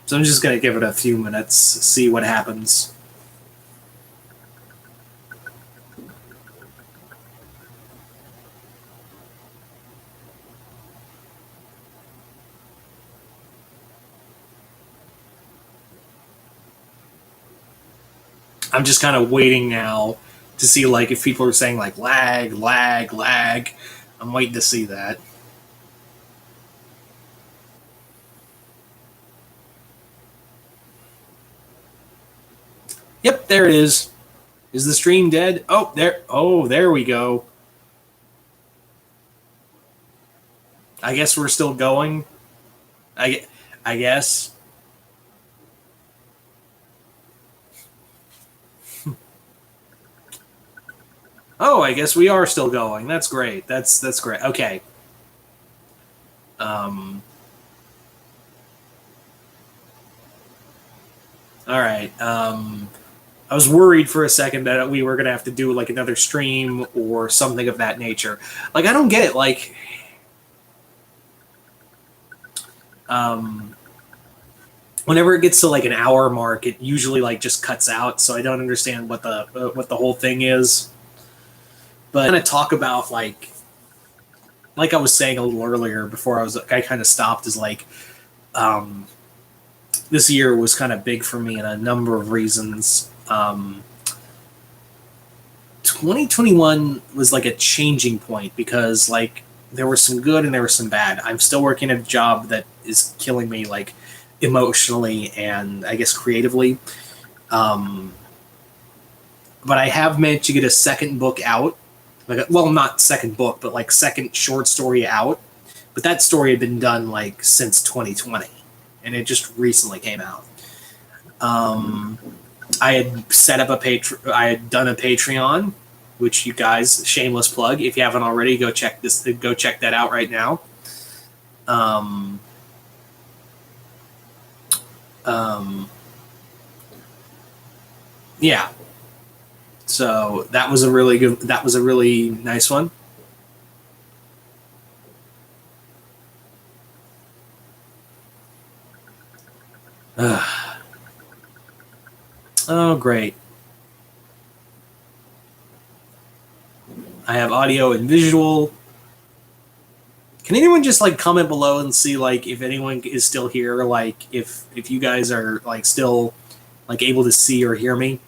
so I'm just gonna give it a few minutes, see what happens. I'm just kind of waiting now to see like if people are saying like lag, lag, lag. I'm waiting to see that. Yep, there it is. Is the stream dead? Oh, there. Oh, there we go. I guess we're still going. I, I guess. Oh, I guess we are still going. That's great. That's great. Okay. Um. All right. I was worried for a second that we were gonna have to do like another stream or something of that nature. Like I don't get it. Like, um, whenever it gets to like an hour mark, it usually like just cuts out. So I don't understand what the whole thing is. But I'm gonna talk about like I was saying a little earlier before I kind of stopped is like um, this year was kind of big for me in a number of reasons. 2021 was like a changing point because like there was some good and there was some bad. I'm still working at a job that is killing me like emotionally and I guess creatively. Um, but I have managed to get a second book out. Like, well, not second book, but like second short story out But that story had been done like since 2020, and it just recently came out. I had set up I had done a Patreon, which you guys, shameless plug, if you haven't already, go check that out right now. Yeah. So that was a really nice one. Oh, great. I have audio and visual. Can anyone just like comment below and see like if anyone is still here, like if you guys are like still like able to see or hear me?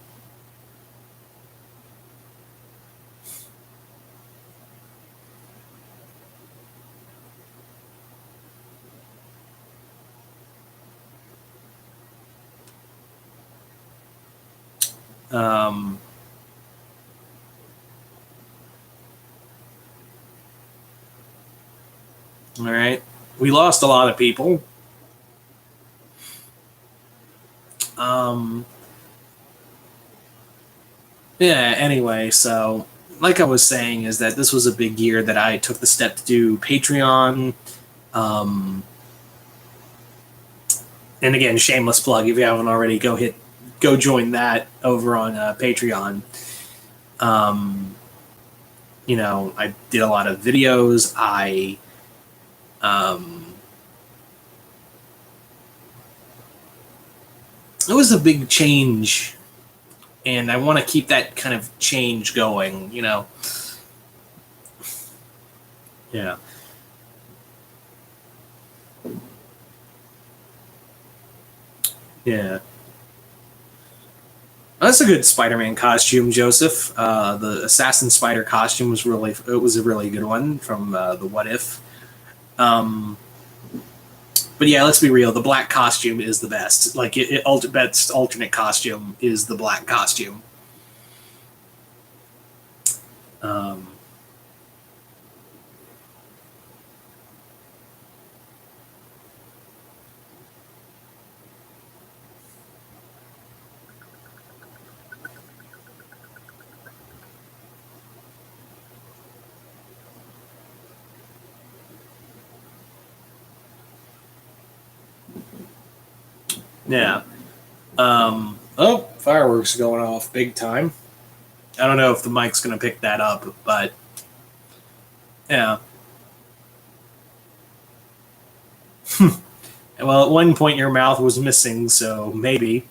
All right. We lost a lot of people. Yeah, anyway, so like I was saying, is that this was a big year that I took the step to do Patreon. And again, shameless plug, if you haven't already, go join that over on Patreon. You know, I did a lot of videos. It was a big change, and I want to keep that kind of change going, you know. Yeah. Yeah. That's a good Spider-Man costume, Joseph. The Assassin Spider costume was a really good one from the What If. But yeah, let's be real. The black costume is the best. Like best alternate costume is the black costume. Yeah. Oh, fireworks going off big time. I don't know if the mic's going to pick that up, but yeah. Well, at one point your mouth was missing, so maybe.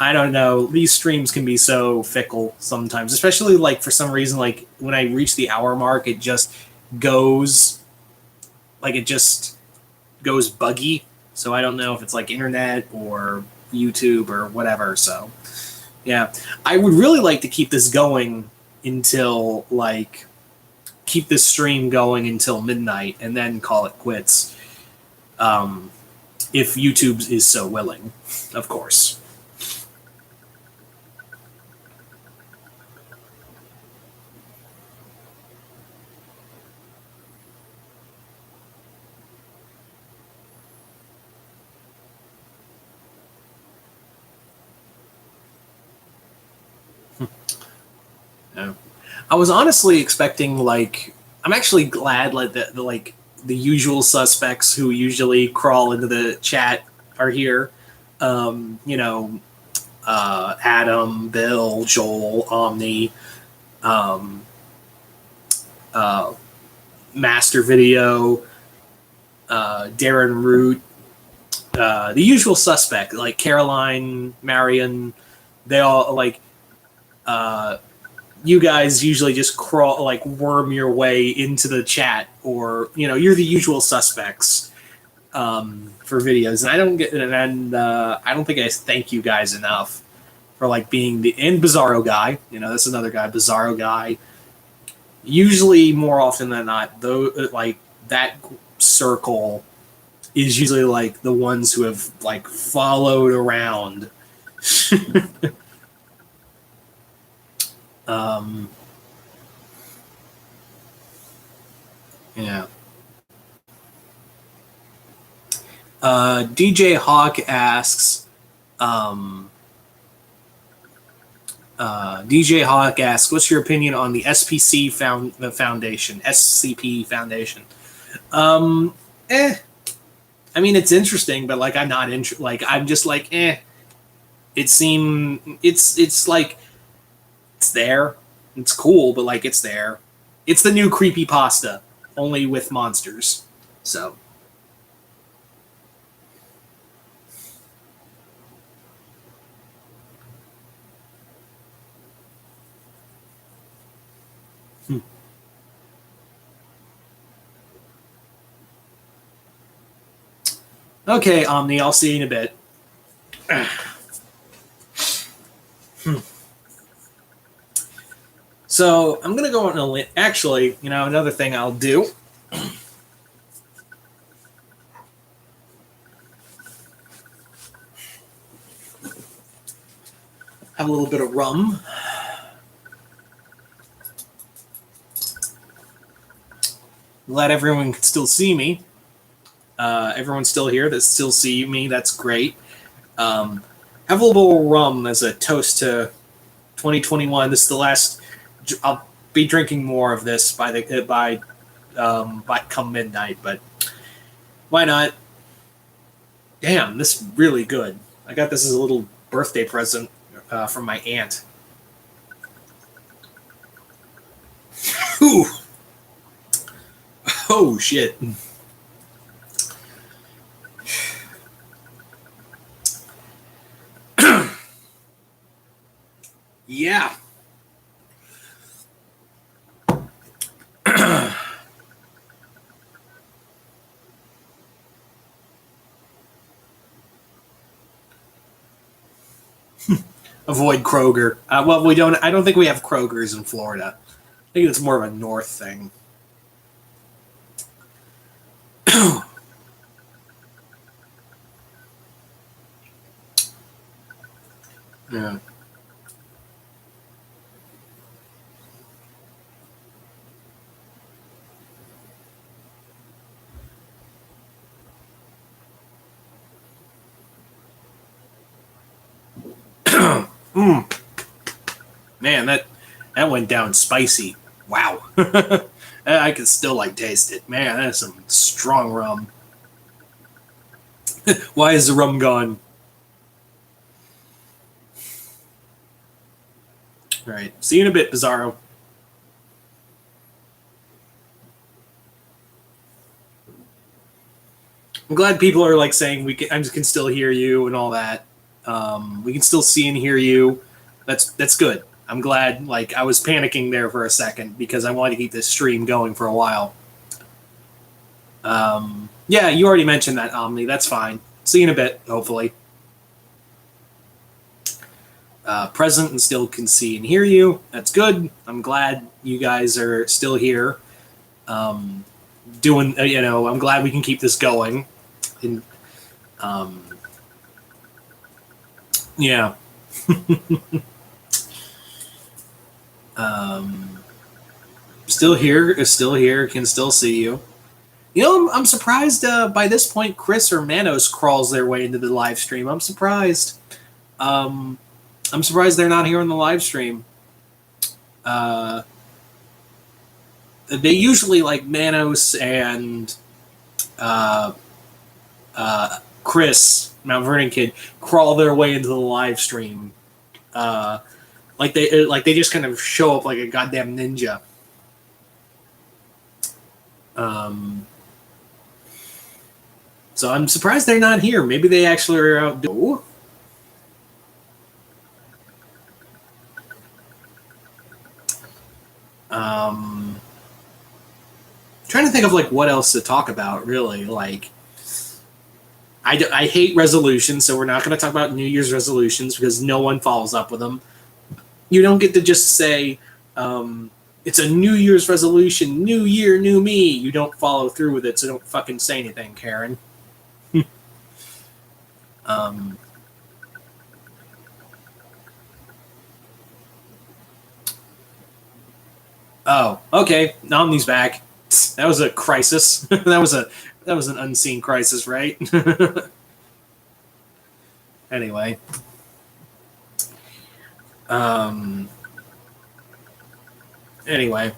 I don't know. These streams can be so fickle sometimes, especially like for some reason, like when I reach the hour mark, it just goes buggy. So I don't know if it's like internet or YouTube or whatever. So yeah, I would really like to keep this going until keep this stream going until midnight and then call it quits. If YouTube is so willing, of course. Yeah. I was honestly expecting I'm actually glad the usual suspects who usually crawl into the chat are here. You know, Adam, Bill, Joel, Omni, Master Video, Darren Root, the usual suspect like Caroline, Marion. They all you guys usually just worm your way into the chat, or you're the usual suspects for videos, and I don't think I thank you guys enough for being and Bizarro guy. That's another guy, Bizarro guy. Usually, more often than not, though, that circle is usually the ones who have followed around. Yeah. DJ Hawk asks, what's your opinion on the SPC Foundation, SCP Foundation? I mean, it's interesting, but like, I'm not I'm just like, eh. It's like, it's there. It's cool, but like, it's there. It's the new creepypasta, only with monsters. So. Okay, Omni, I'll see you in a bit. So I'm gonna go on a actually, another thing I'll do. Have a little bit of rum. Glad everyone can still see me. Everyone's still here that still see me. That's great. Have a little bit of rum as a toast to 2021. This is the last. I'll be drinking more of this by come midnight, but why not? Damn, this is really good. I got this as a little birthday present from my aunt. Whew. Oh shit. Yeah. Avoid Kroger. Well, we don't. I don't think we have Krogers in Florida. I think it's more of a north thing. Yeah. Man, that went down spicy. Wow. I can still like taste it. Man, that's some strong rum. Why is the rum gone? All right. See you in a bit, Bizarro. I'm glad people are like saying I can still hear you and all that. We can still see and hear you. That's good. I'm glad. Like, I was panicking there for a second because I wanted to keep this stream going for a while. Yeah, you already mentioned that, Omni. That's fine. See you in a bit, hopefully. Present and still can see and hear you. That's good. I'm glad you guys are still here. Doing, I'm glad we can keep this going. And, yeah. Still here, can still see you. I'm surprised by this point Chris or Manos crawls their way into the live stream. I'm surprised. I'm surprised they're not here on the live stream. They usually, like, Manos and Chris, Mount Vernon Kid, crawl their way into the live stream. Like they just kind of show up like a goddamn ninja. So I'm surprised they're not here. Maybe they actually are out. Trying to think of like what else to talk about. Really, like I hate resolutions, so we're not going to talk about New Year's resolutions because no one follows up with them. You don't get to just say, it's a New Year's resolution, new year, new me. You don't follow through with it, so don't fucking say anything, Karen. Oh, okay. Omni's back. That was a crisis. That was a That was an unseen crisis, right? Anyway. Anyway.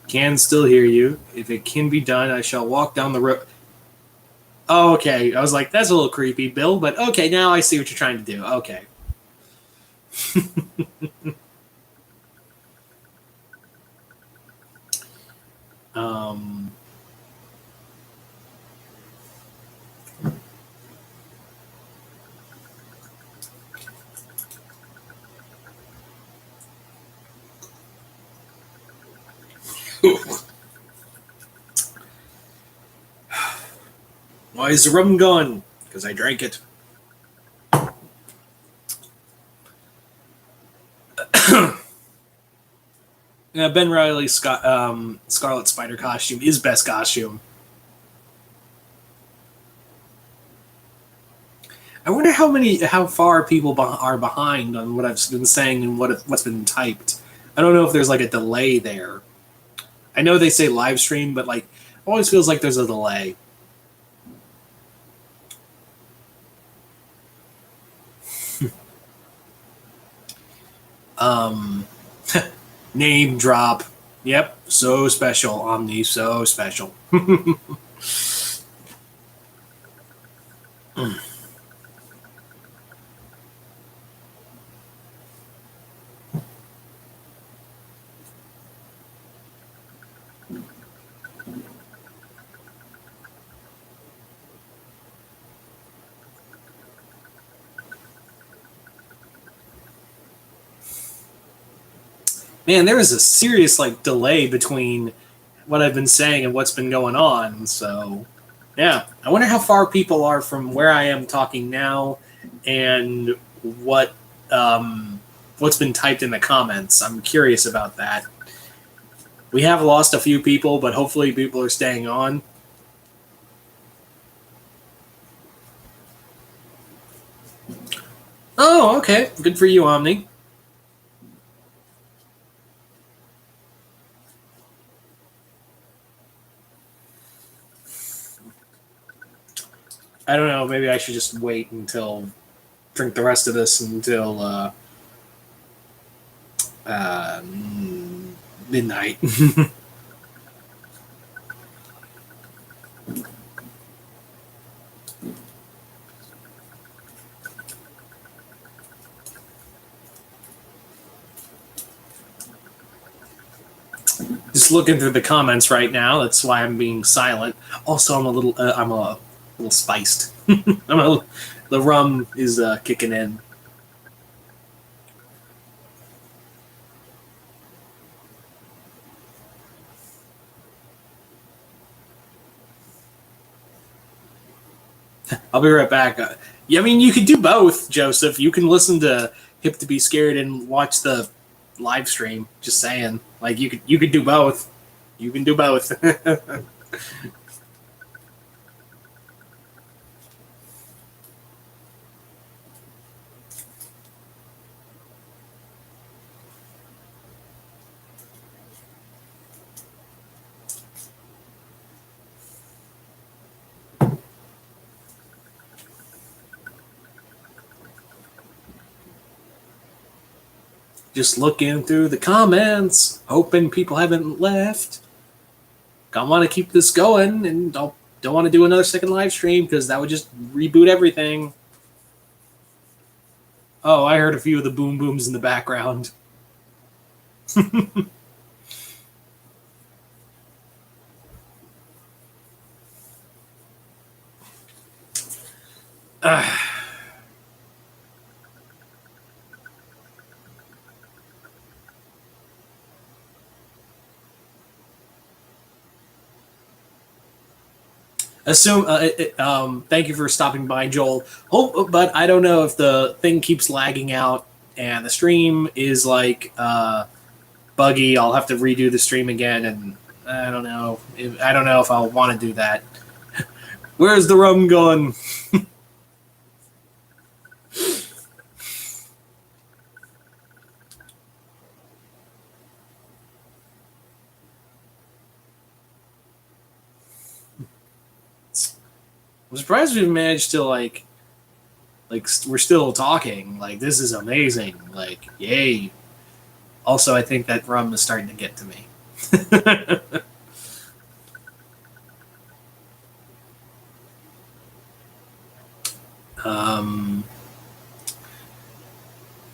Can still hear you. If it can be done, I shall walk down the road. Oh, okay. I was like, that's a little creepy, Bill, but okay, now I see what you're trying to do. Okay. um, Why is the rum gone? Because I drank it. Yeah, Ben Riley's Scarlet Spider costume is best costume. I wonder how far people are behind on what I've been saying and what's been typed. I don't know if there's like a delay there. I know they say live stream, but like, it always feels like there's a delay. Name drop. Yep, so special, Omni, so special. Man, there is a serious like delay between what I've been saying and what's been going on. So, yeah, I wonder how far people are from where I am talking now, and what's been typed in the comments. I'm curious about that. We have lost a few people, but hopefully people are staying on. Oh, okay. Good for you, Omni. I don't know. Maybe I should just wait until drink the rest of this until midnight. Just looking through the comments right now. That's why I'm being silent. Also, I'm a little spiced. The rum is kicking in. I'll be right back. Yeah, I mean, you could do both, Joseph. You can listen to Hip to Be Scared and watch the live stream. Just saying, like you could do both. You can do both. Just looking through the comments, hoping people haven't left. I want to keep this going, and don't want to do another second live stream because that would just reboot everything. Oh, I heard a few of the boom booms in the background. Thank you for stopping by, Joel. But I don't know if the thing keeps lagging out and the stream is like buggy. I'll have to redo the stream again, and I don't know. I don't know if I'll want to do that. Where's the rum going? I'm surprised we've managed to we're still talking. Like, this is amazing. Like, yay. Also, I think that rum is starting to get to me.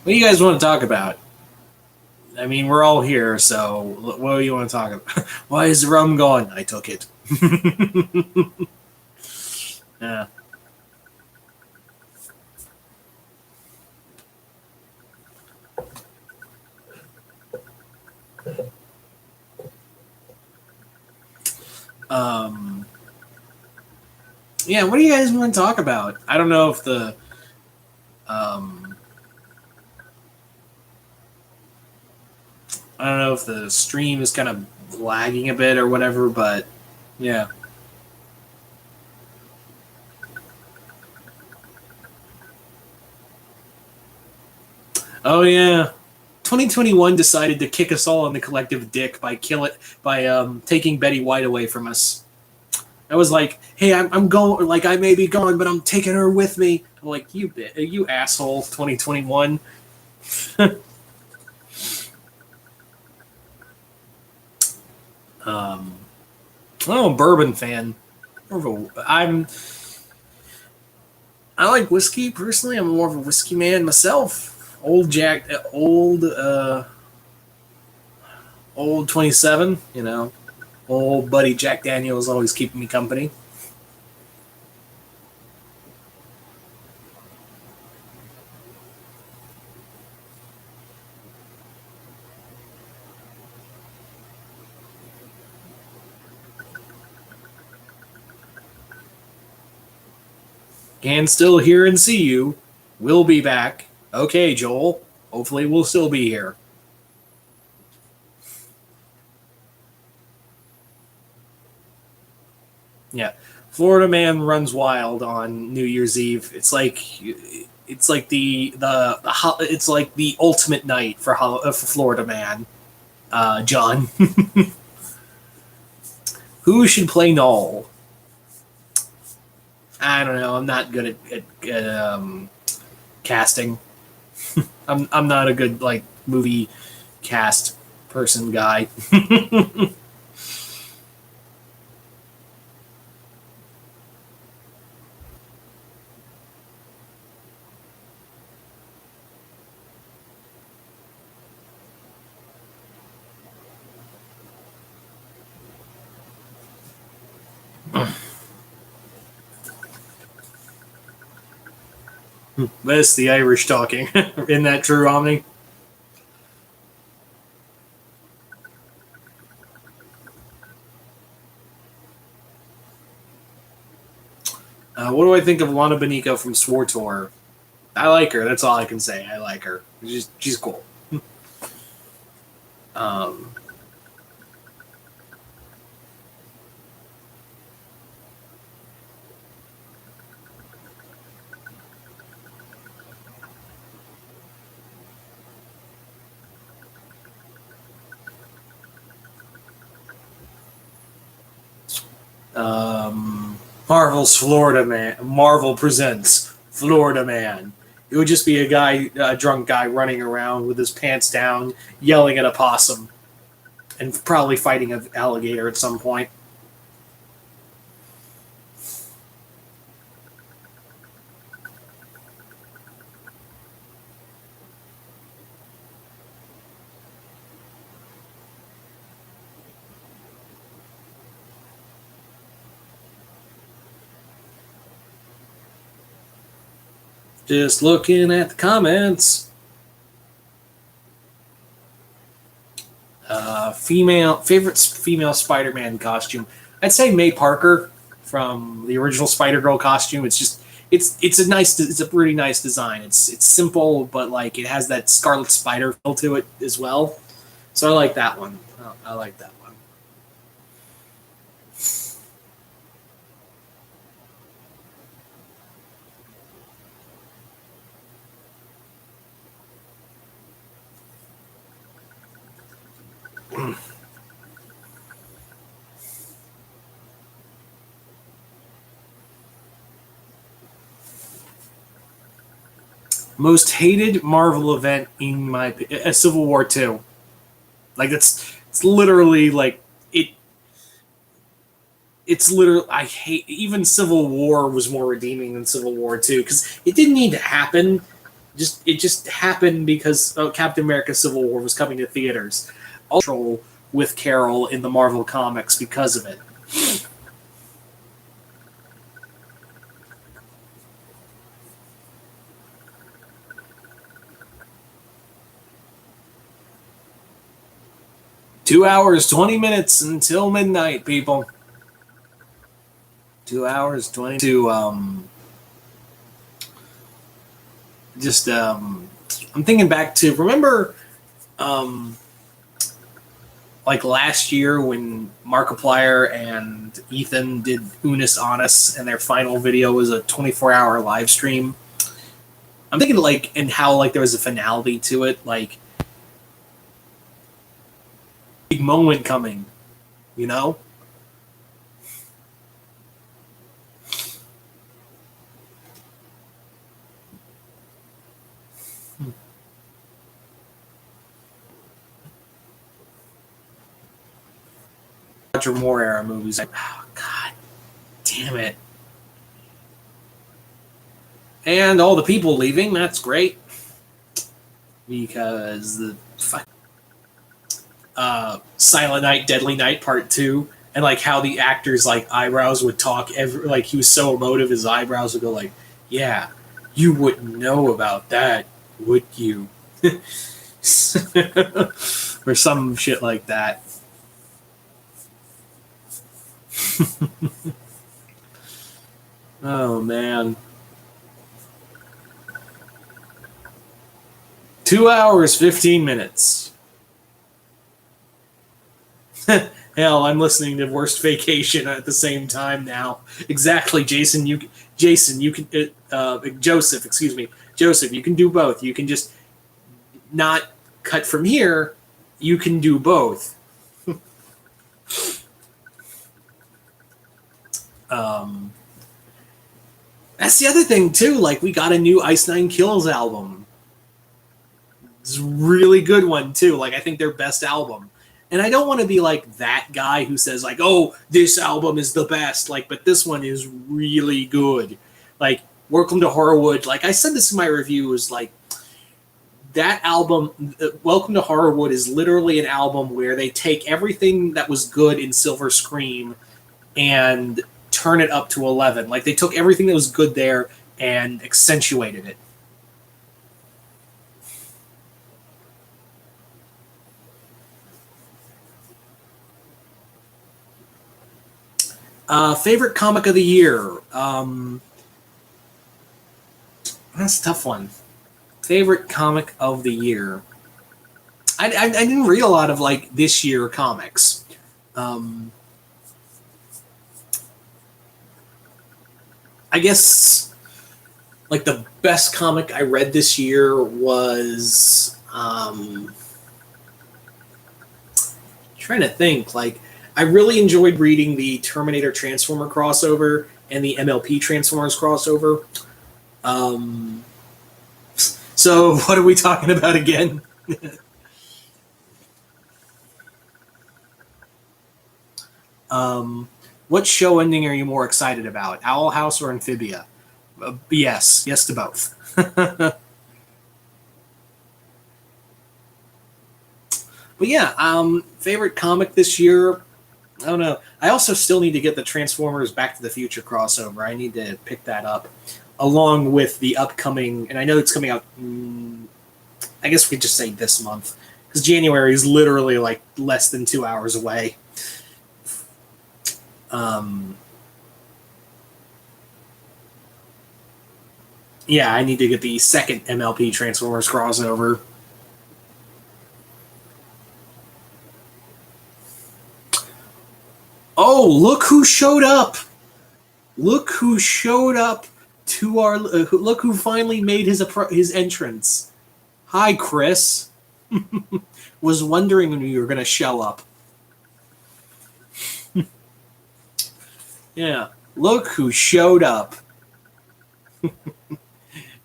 What do you guys want to talk about? I mean, we're all here, so what do you want to talk about? Why is the rum gone? I took it. Yeah. Um, yeah, what do you guys want to talk about? I don't know if um, the stream is kind of lagging a bit or whatever, but yeah. Oh yeah. 2021 decided to kick us all in the collective dick by taking Betty White away from us. I was like, hey, I'm going, like, I may be gone, but I'm taking her with me. I'm like, you asshole, 2021. I'm a bourbon fan. I like whiskey personally. I'm more of a whiskey man myself. Old 27. Old buddy Jack Daniels always keeping me company. Can still hear and see you. We'll be back. Okay, Joel. Hopefully we'll still be here. Yeah. Florida man runs wild on New Year's Eve. It's like the ultimate night for Florida man. John. Who should play Null? I don't know. I'm not good at casting. I'm not a good movie cast person guy. That's the Irish talking. Isn't that true, Omni? What do I think of Lana Benico from SWTOR? I like her. That's all I can say. I like her. She's cool. um, Marvel's Florida Man. Marvel presents Florida Man. It would just be a drunk guy running around with his pants down, yelling at a possum, and probably fighting an alligator at some point. Just looking at the comments. Favorite female Spider-Man costume. I'd say May Parker from the original Spider-Girl costume. It's a pretty nice design. It's simple, but it has that Scarlet Spider feel to it as well. So I like that one. I like that one. Most hated Marvel event in my Civil War 2. Like it's literally like it. It's literally I hate even Civil War was more redeeming than Civil War 2 because it didn't need to happen. It just happened because Captain America: Civil War was coming to theaters. Also, with Carol in the Marvel comics because of it. 2 hours, 20 minutes until midnight, people. 2 hours, 20 to I'm thinking back to remember like last year when Markiplier and Ethan did Unus Annus and their final video was a 24-hour live stream. I'm thinking like and how like there was a finality to it, like big moment coming, you know? Roger Moore era movies. Like, oh, God damn it. And all the people leaving, that's great. Because the Silent Night, Deadly Night Part 2, and like how the actors' like eyebrows would talk like he was so emotive his eyebrows would go like, yeah, you wouldn't know about that, would you? Or some shit like that. Oh man. 2 hours, 15 minutes. Hell, I'm listening to Worst Vacation at the same time now. Exactly, Jason. You can, Joseph. Excuse me, Joseph. You can do both. You can just not cut from here. You can do both. That's the other thing too. Like we got a new Ice Nine Kills album. It's a really good one too. Like I think their best album. And I don't want to be like that guy who says like, "Oh, this album is the best." Like, but this one is really good. Like, Welcome to Horrorwood. Like I said this in my review is like that album. Welcome to Horrorwood is literally an album where they take everything that was good in Silver Scream and turn it up to 11. Like they took everything that was good there and accentuated it. Favorite comic of the year? That's a tough one. Favorite comic of the year? I didn't read a lot of like this year comics. I guess like the best comic I read this year was trying to think like I really enjoyed reading the Terminator Transformer crossover and the MLP Transformers crossover. So what are we talking about again? What show ending are you more excited about, Owl House or Amphibia? Yes to both. But yeah, favorite comic this year. I don't know. I also still need to get the Transformers Back to the Future crossover. I need to pick that up, along with the upcoming, and I know it's coming out. I guess we could just say this month, because January is literally like less than 2 hours away. Yeah, I need to get the second MLP Transformers crossover. Oh, look who showed up! Look who showed up to our. Look who finally made his entrance. Hi, Chris. Was wondering when you were going to show up. Yeah, look who showed up.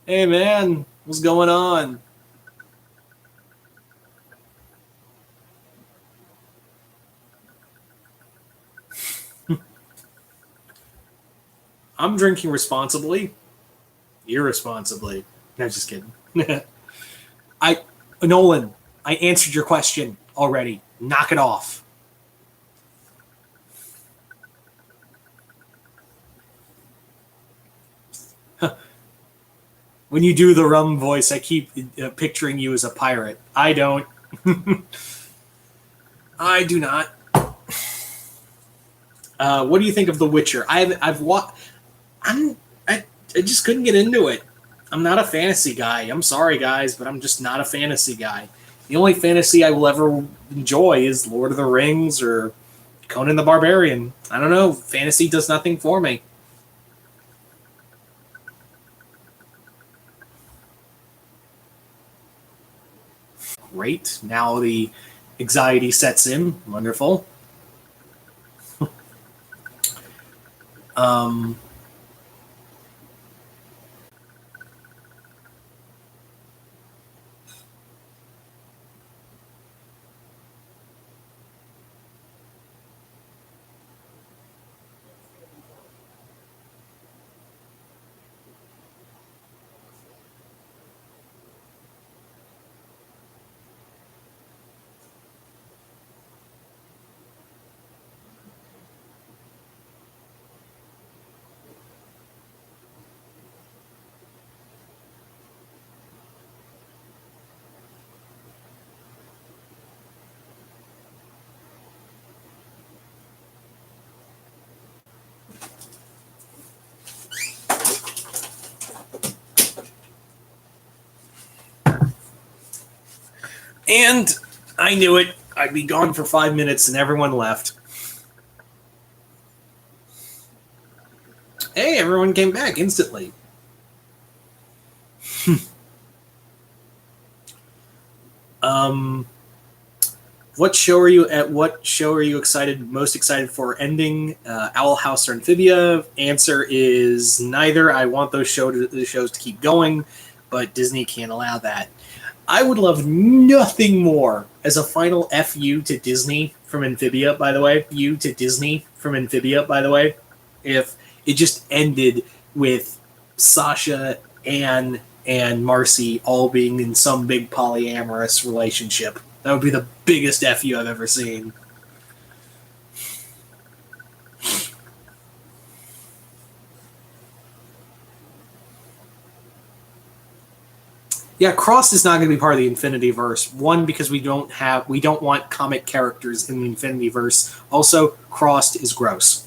Hey, man. What's going on? I'm drinking responsibly. Irresponsibly. No, just kidding. I Nolan, I answered your question already. Knock it off. When you do the rum voice, I keep picturing you as a pirate. I don't. I do not. What do you think of The Witcher? I've watched. I just couldn't get into it. I'm not a fantasy guy. I'm sorry, guys, but I'm just not a fantasy guy. The only fantasy I will ever enjoy is Lord of the Rings or Conan the Barbarian. I don't know. Fantasy does nothing for me. Great. Now the anxiety sets in. Wonderful. um, and I knew it. I'd be gone for 5 minutes and everyone left. Hey, everyone came back instantly. um, what show are you at? What show are you most excited for ending? Owl House or Amphibia? Answer is neither. I want the shows to keep going, but Disney can't allow that. I would love nothing more as a final FU to Disney from Amphibia, by the way. You to Disney from Amphibia, by the way. If it just ended with Sasha, Anne, and Marcy all being in some big polyamorous relationship. That would be the biggest FU I've ever seen. Yeah, Crossed is not going to be part of the Infinity Verse. One, because we don't want comic characters in the Infinity Verse. Also, Crossed is gross.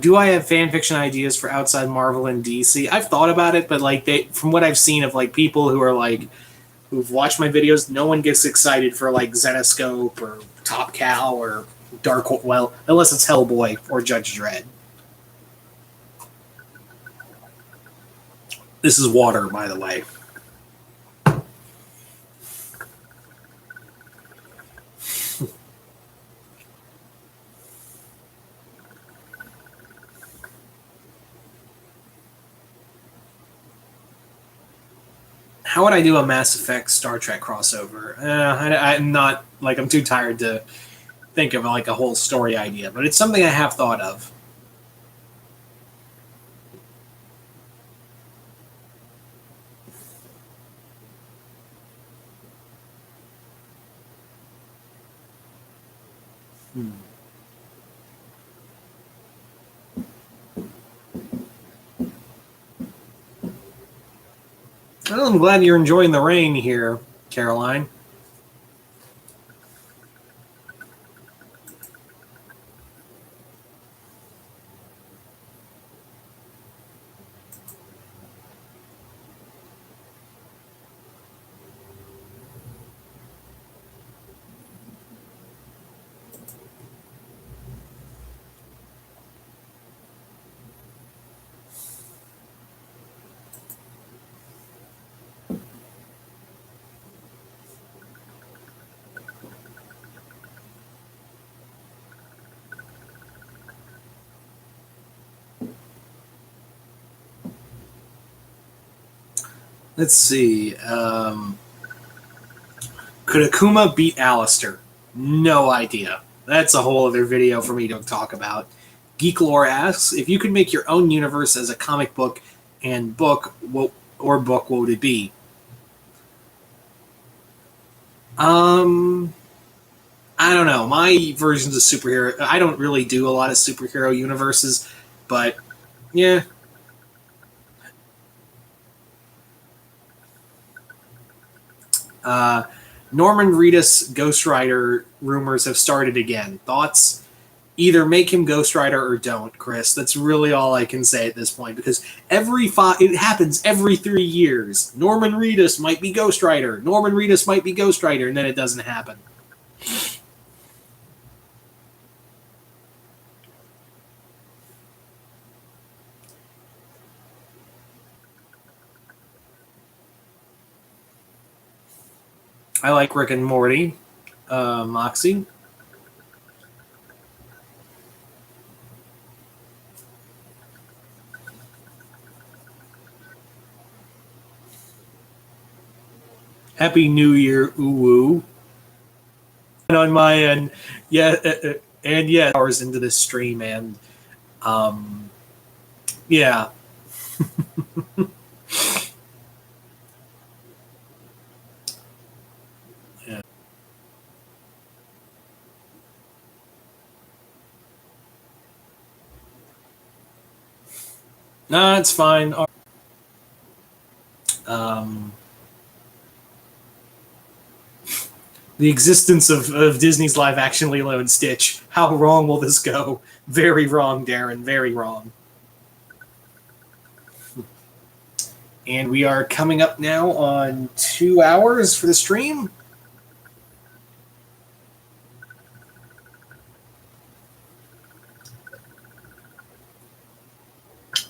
Do I have fan fiction ideas for outside Marvel and DC? I've thought about it, but from what I've seen of people who are who've watched my videos, no one gets excited for Zenoscope or Top Cow or Dark. Well, unless it's Hellboy or Judge Dredd. This is water, by the way. How would I do a Mass Effect Star Trek crossover? I'm not I'm too tired to think of a whole story idea, but it's something I have thought of. Well, I'm glad you're enjoying the rain here, Caroline. Let's see. Could Akuma beat Alistair? No idea. That's a whole other video for me to talk about. Geeklore asks, if you could make your own universe as a comic book and book, what would it be? I don't know. My versions of superhero, I don't really do a lot of superhero universes, but yeah. Norman Reedus Ghost Rider rumors have started again. Thoughts? Either make him Ghost Rider or don't, Chris. That's really all I can say at this point, because it happens every 3 years. Norman Reedus might be Ghost Rider. Norman Reedus might be Ghost Rider, and then it doesn't happen. I like Rick and Morty. Moxie. Happy New Year, ooh. And on my end, yeah, and yeah, hours into this stream, and yeah. Yeah. No, it's fine. The existence of Disney's live-action Lilo and Stitch. How wrong will this go? Very wrong, Darren. Very wrong. And we are coming up now on 2 hours for the stream.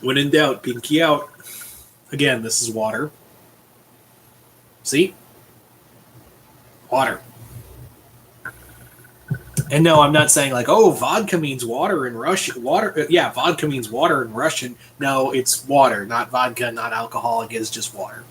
When in doubt, pinky out. Again, this is water. See? Water. And no, I'm not saying like, oh, vodka means water in Russian. Water, yeah, vodka means water in Russian. No, it's water, not vodka, not alcoholic. It's just water.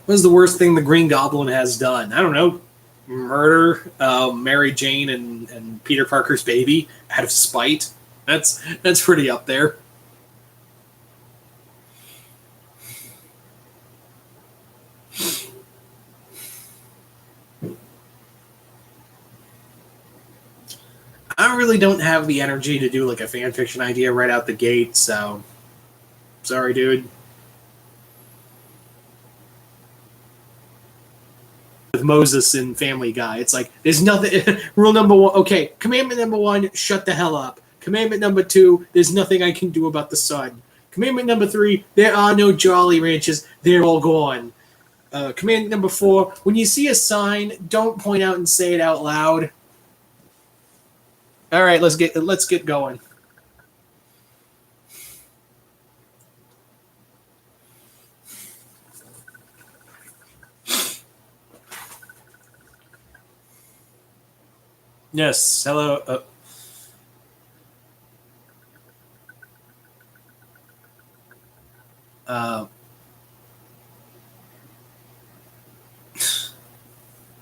What is the worst thing the Green Goblin has done? I don't know. Murder Mary Jane and Peter Parker's baby out of spite. That's pretty up there. I really don't have the energy to do like a fan fiction idea right out the gate, so sorry, dude. With Moses in Family Guy, it's like there's nothing. Rule number 1, okay. Commandment number 1, shut the hell up. Commandment number 2, there's nothing I can do about the sun. Commandment number 3, there are no Jolly Ranches. They're all gone. Commandment number 4, when you see a sign, don't point out and say it out loud. All right, let's get going. Yes, hello.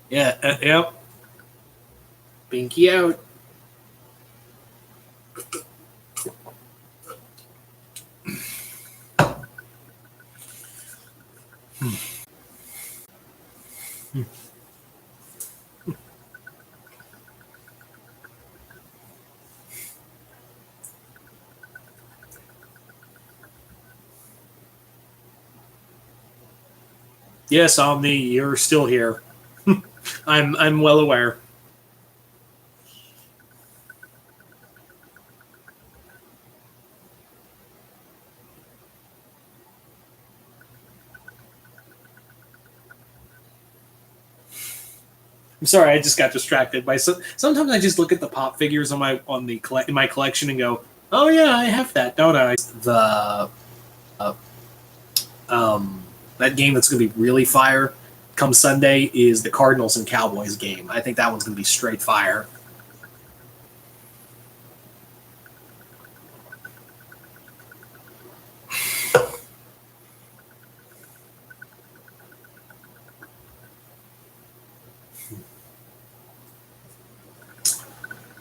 Yeah, yep. Binky out. Yes, Omni, you're still here. I'm well aware. I'm sorry, I just got distracted by sometimes I just look at the pop figures in my collection and go, "Oh yeah, I have that, don't I?" The that game that's going to be really fire, come Sunday is the Cardinals and Cowboys game. I think that one's going to be straight fire.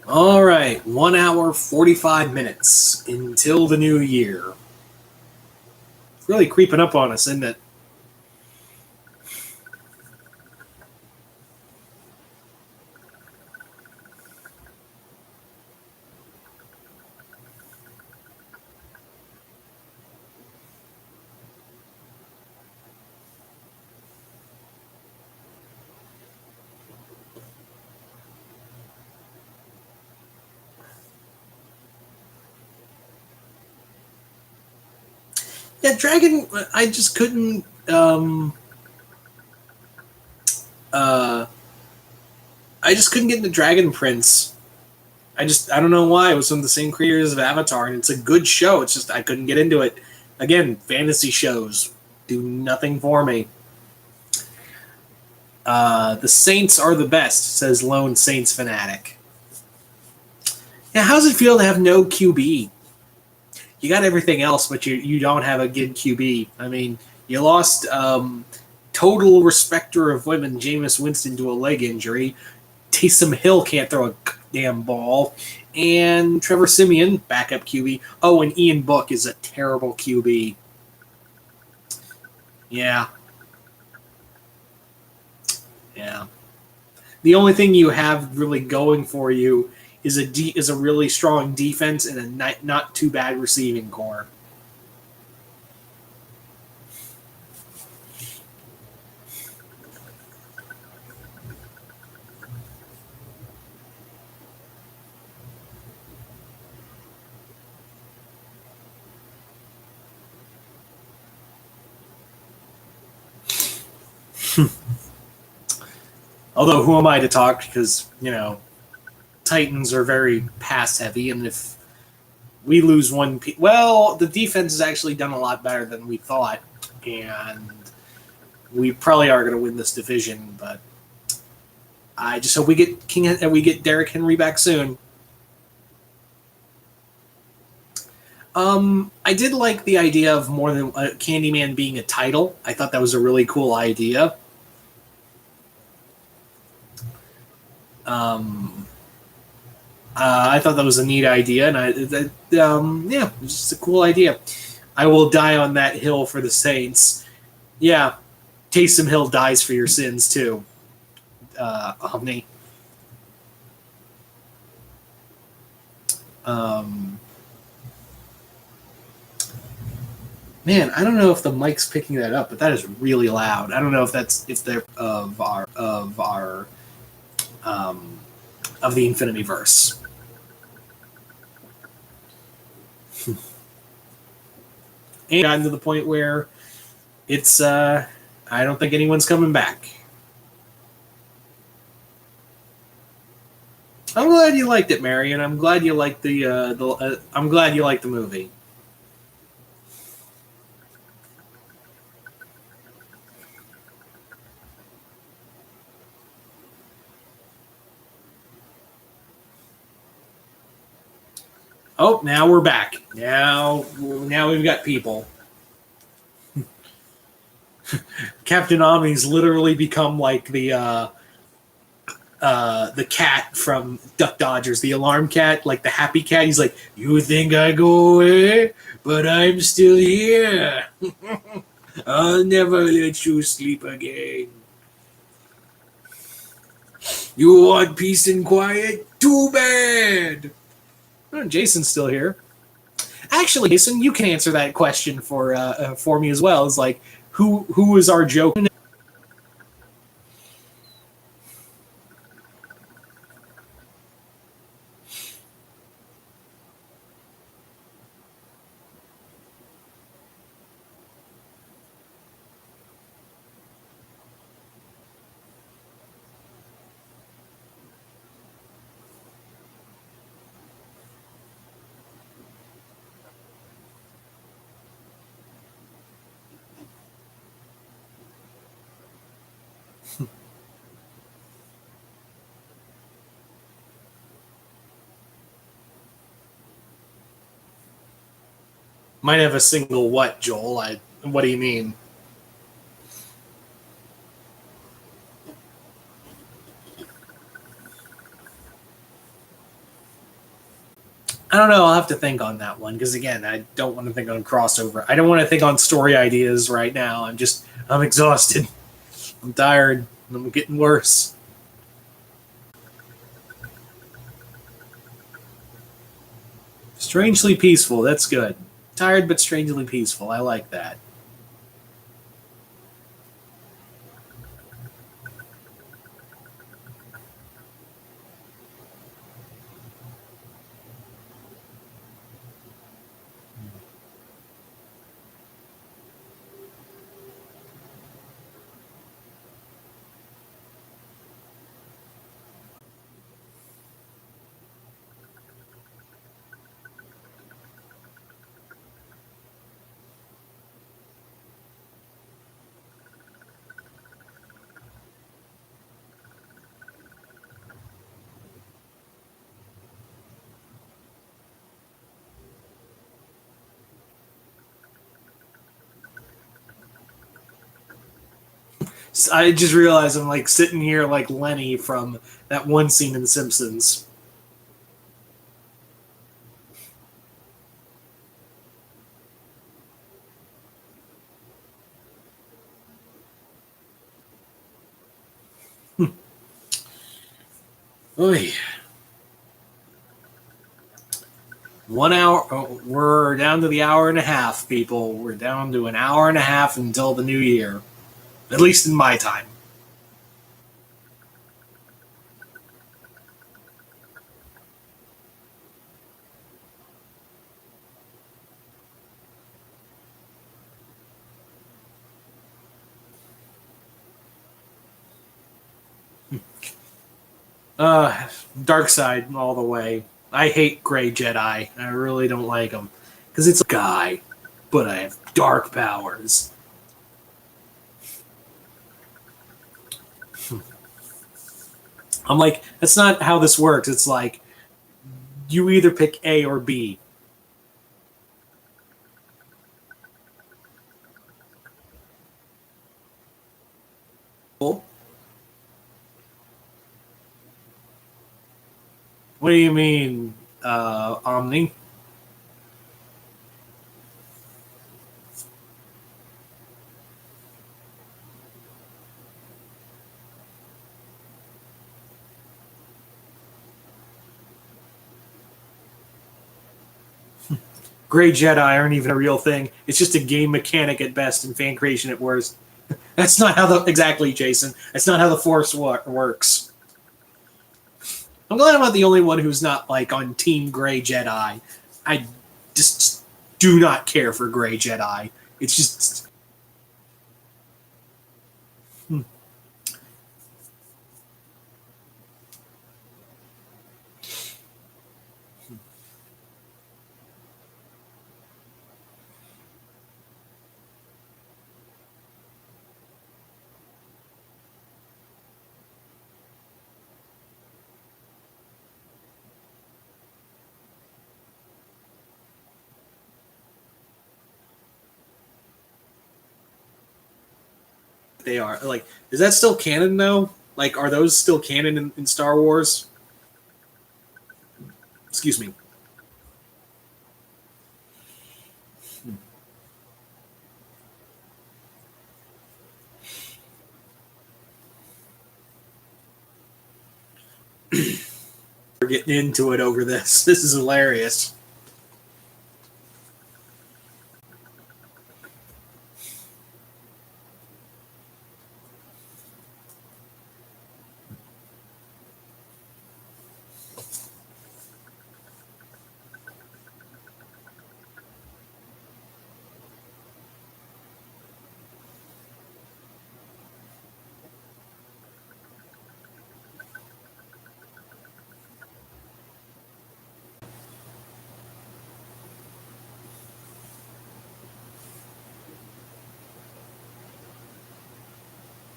All right, 1 hour, 45 minutes until the new year. It's really creeping up on us, isn't it? Yeah, Dragon, I just couldn't. I just couldn't get into Dragon Prince. I don't know why. It was from the same creators of Avatar, and it's a good show. It's just I couldn't get into it. Again, fantasy shows do nothing for me. The Saints are the best, says Lone Saints fanatic. Yeah, how's it feel to have no QB? You got everything else, but you don't have a good QB. I mean, you lost total respecter of women, Jameis Winston, to a leg injury. Taysom Hill can't throw a damn ball. And Trevor Siemian, backup QB. Oh, and Ian Book is a terrible QB. Yeah. Yeah. The only thing you have really going for you is a really strong defense and a not too bad receiving core. Although, who am I to talk? Because, Titans are very pass heavy, and if we lose one, well, the defense has actually done a lot better than we thought, and we probably are going to win this division. But I just hope we get Derrick Henry back soon. I did like the idea of more than Candyman being a title. I thought that was a really cool idea. I thought that was a neat idea, and yeah, it was just a cool idea. I will die on that hill for the Saints. Yeah, Taysom Hill dies for your sins too, Omni. Man, I don't know if the mic's picking that up, but that is really loud. I don't know if they're of the Infinity Verse. And gotten to the point where it's I don't think anyone's coming back. I'm glad you liked it, Mary, and I'm glad you liked I'm glad you liked the movie. Oh, now we're back. Now we've got people. Captain Omni's literally become like the cat from Duck Dodgers, the alarm cat, like the happy cat. He's like, "You think I go away, but I'm still here. I'll never let you sleep again. You want peace and quiet? Too bad." Oh, Jason's still here. Actually, Jason, you can answer that question for me as well. It's like, who is our joke? Might have a single what, Joel? What do you mean? I don't know. I'll have to think on that one because again, I don't want to think on crossover. I don't want to think on story ideas right now. I'm exhausted. I'm tired. I'm getting worse. Strangely peaceful. That's good. Tired but strangely peaceful. I like that. I just realized I'm like sitting here like Lenny from that one scene in The Simpsons. Oy. 1 hour. Oh, we're down to the hour and a half, people. We're down to an hour and a half until the new year. At least in my time. Dark side all the way. I hate Gray Jedi. I really don't like him because it's a guy, but I have dark powers. I'm like, that's not how this works. It's like you either pick A or B. What do you mean, Omni? Gray Jedi aren't even a real thing. It's just a game mechanic at best and fan creation at worst. That's not how the exactly, Jason. That's not how the Force works. I'm glad I'm not the only one who's not like on Team Gray Jedi. I just do not care for Gray Jedi. It's just they are like. Is that still canon though? Like, are those still canon in Star Wars? Excuse me. We're getting into it over this. This is hilarious.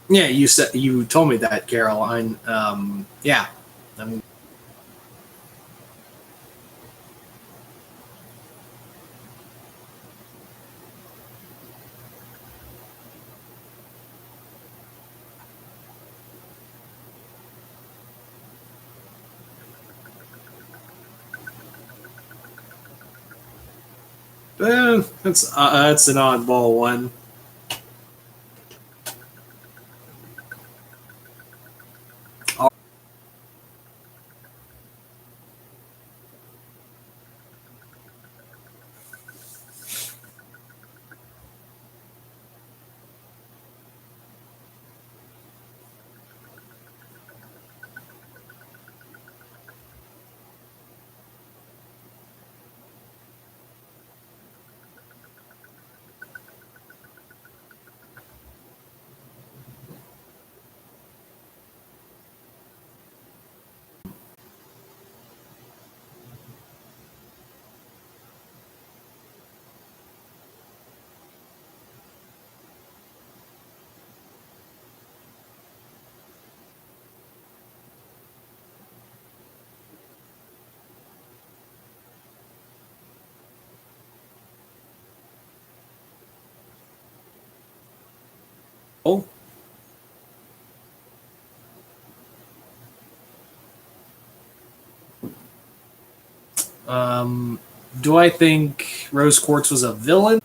Yeah, you told me that, Caroline. Yeah. I'm, that's an oddball one. Oh, um, do I think Rose Quartz was a villain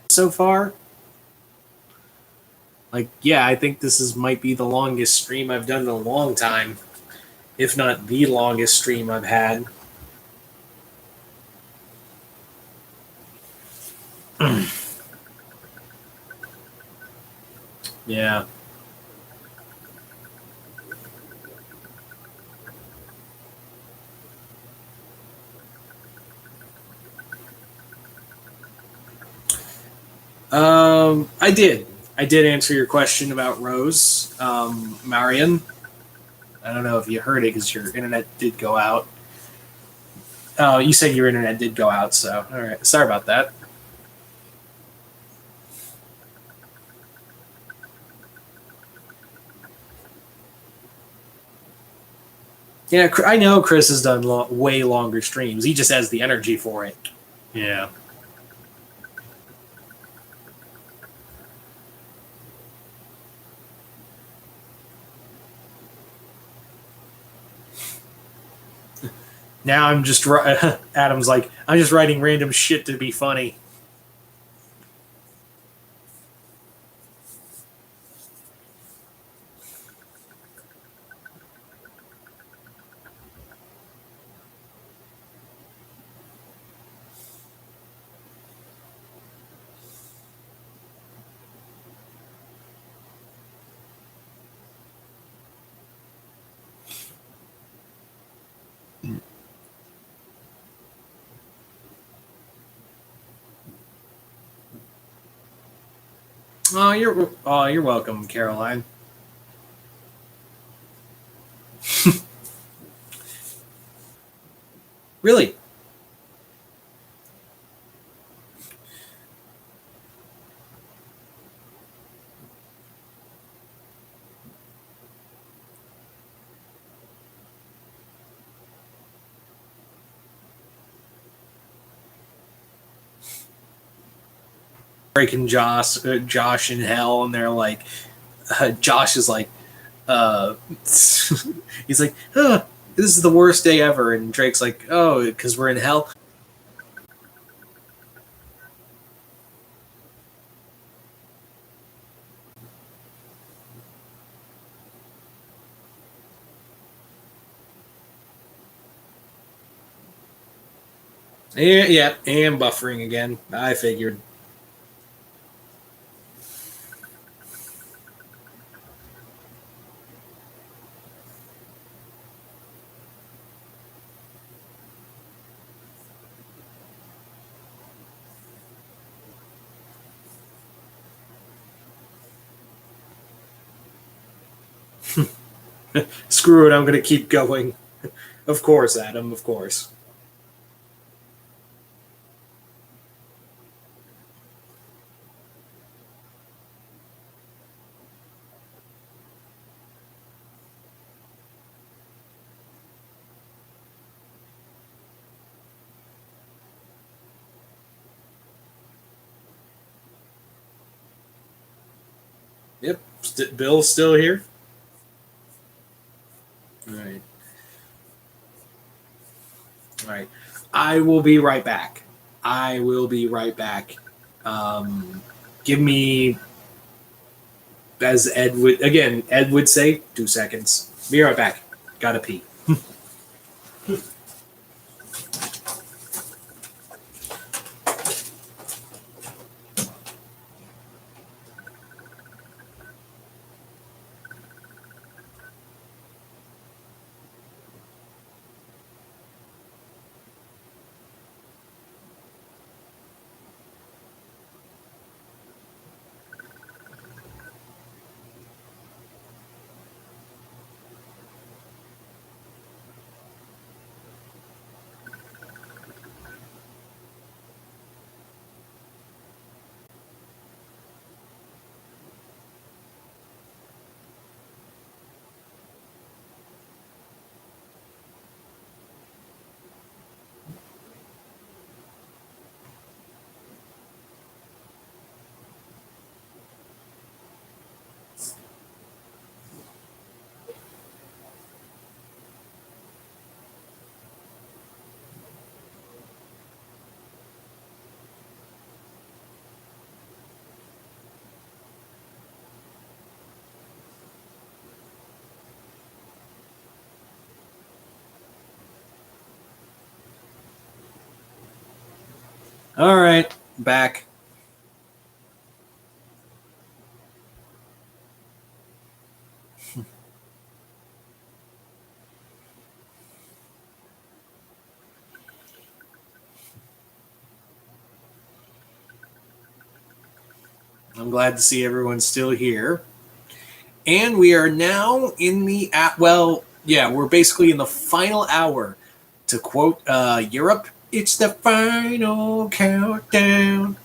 so far? Like, yeah, I think this is might be the longest stream I've done in a long time, if not the longest stream I've had. Yeah. I did. I did answer your question about Rose, Marion. I don't know if you heard it because your internet did go out. Oh, you said your internet did go out, so all right. Sorry about that. Yeah, I know Chris has done way longer streams. He just has the energy for it. Yeah. Now I'm just Adam's like I'm just writing random shit to be funny. You're welcome, Caroline. Really? Breaking Josh in hell, and they're like, Josh is like, uh, he's like, this is the worst day ever, and Drake's like, oh, because we're in hell. Yeah, and buffering again. I figured. Screw it, I'm gonna keep going. Of course, Adam, of course. Yep, Bill's still here. All right. All right. I will be right back. I will be right back. Give me, as Ed would say, 2 seconds. Be right back. Gotta pee. All right, back. I'm glad to see everyone's still here. And we are now in the well, yeah, we're basically in the final hour. To quote Europe, it's the final countdown.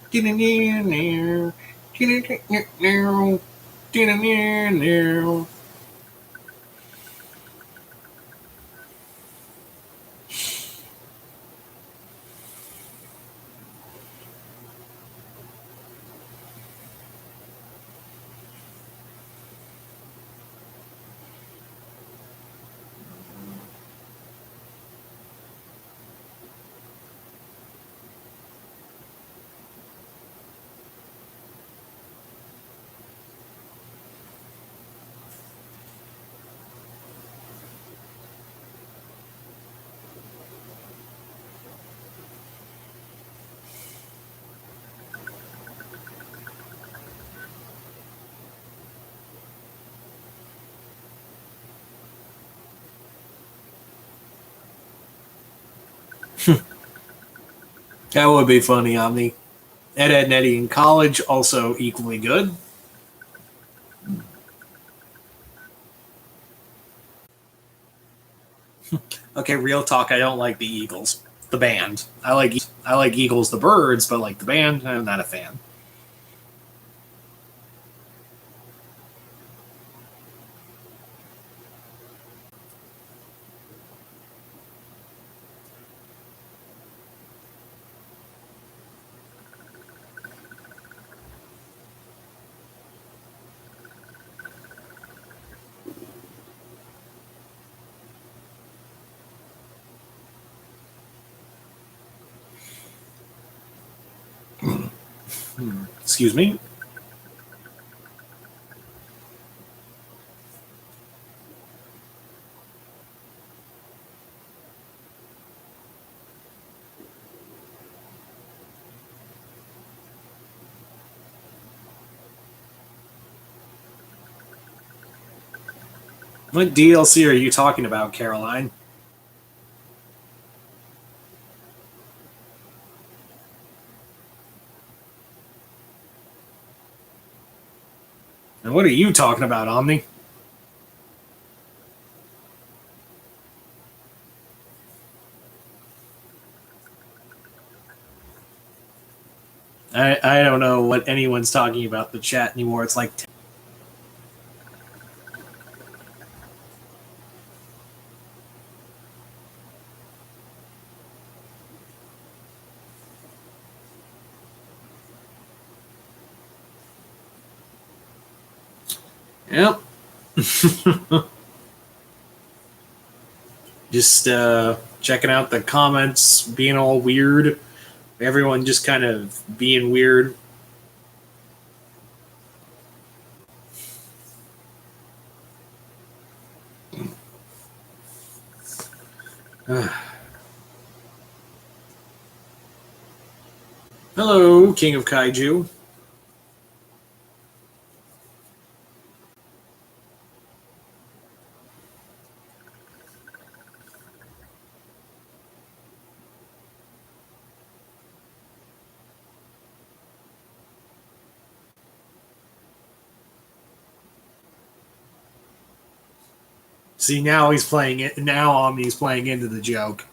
That would be funny, Omni. Ed, Ed, and Eddie in college, also equally good. Okay, real talk. I don't like the Eagles, the band. I like Eagles, the birds, but like the band, I'm not a fan. Excuse me. What DLC are you talking about, Caroline? And what are you talking about, Omni? I don't know what anyone's talking about the chat anymore. It's like yep. Just checking out the comments, being all weird. Everyone just kind of being weird. Hello, King of Kaiju. See, now he's playing it. Now Omni's playing into the joke.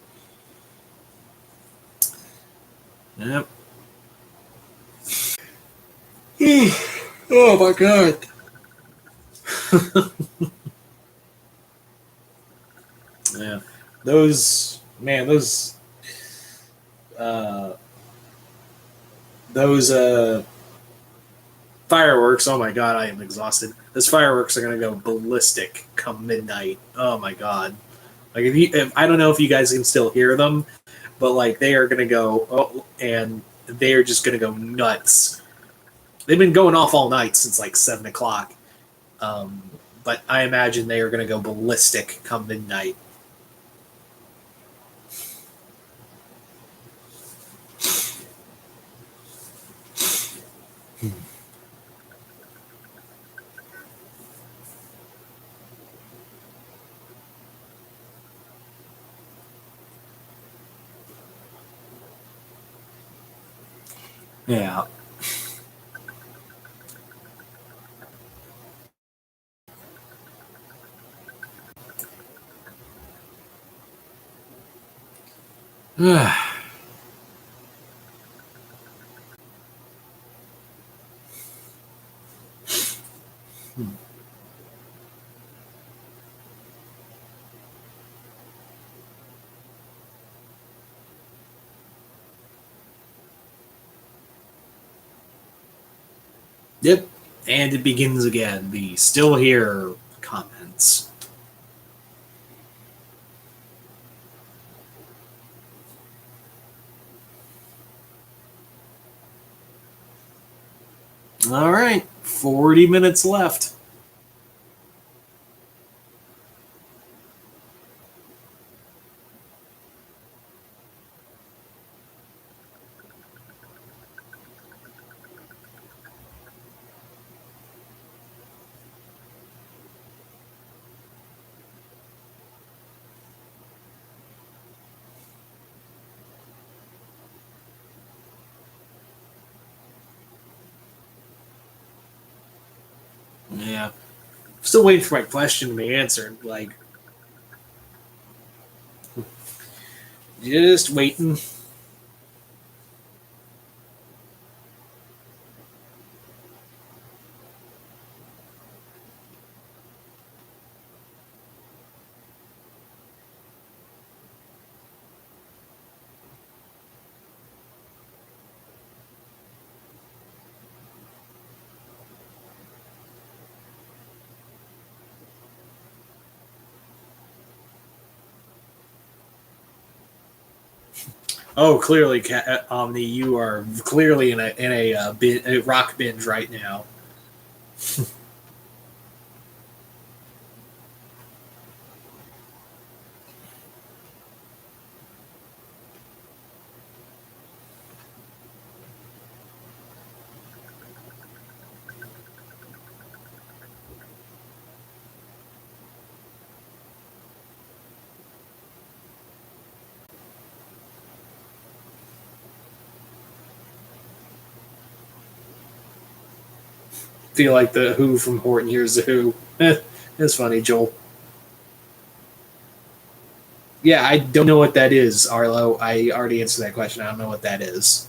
Yep. Oh my god. Yeah. Those fireworks, oh my god, I am exhausted. Those fireworks are gonna go ballistic come midnight. Oh my god. Like if I don't know if you guys can still hear them, but like they are gonna go and they are just gonna go nuts. They've been going off all night since like 7 o'clock. But I imagine they are gonna go ballistic come midnight. Yeah. Yep. And it begins again. The still here comments. All right. 40 minutes left. Yeah. Still waiting for my question to be answered. Like, just waiting. Oh, clearly, Omni, you are clearly in a rock binge right now. Feel like the Who from Horton Hears the Who. That's funny, Joel. Yeah, I don't know what that is, Arlo. I already answered that question. I don't know what that is.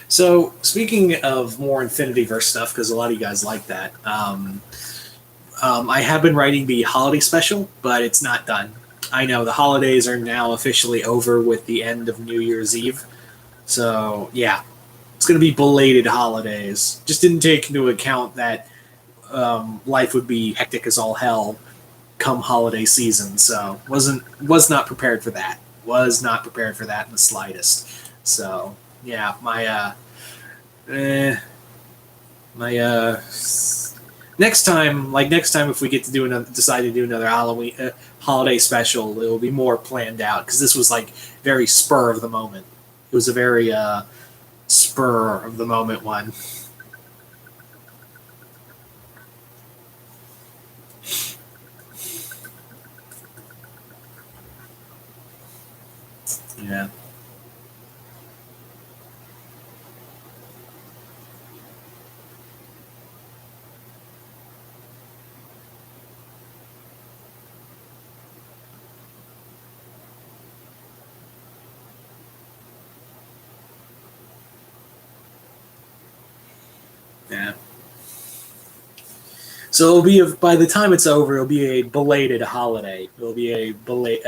So, speaking of more Infinity Verse stuff, because a lot of you guys like that, I have been writing the holiday special, but it's not done. I know the holidays are now officially over with the end of New Year's Eve. So, yeah, it's going to be belated holidays. Just didn't take into account that life would be hectic as all hell come holiday season. So, was not prepared for that. Was not prepared for that in the slightest. So, yeah, eh, my next time if we get to do another, decide to do another Halloween holiday special, it will be more planned out because this was like very spur of the moment. It was a very spur of the moment one. Yeah. Yeah. So it'll be by the time it's over, it'll be a belated holiday. It'll be a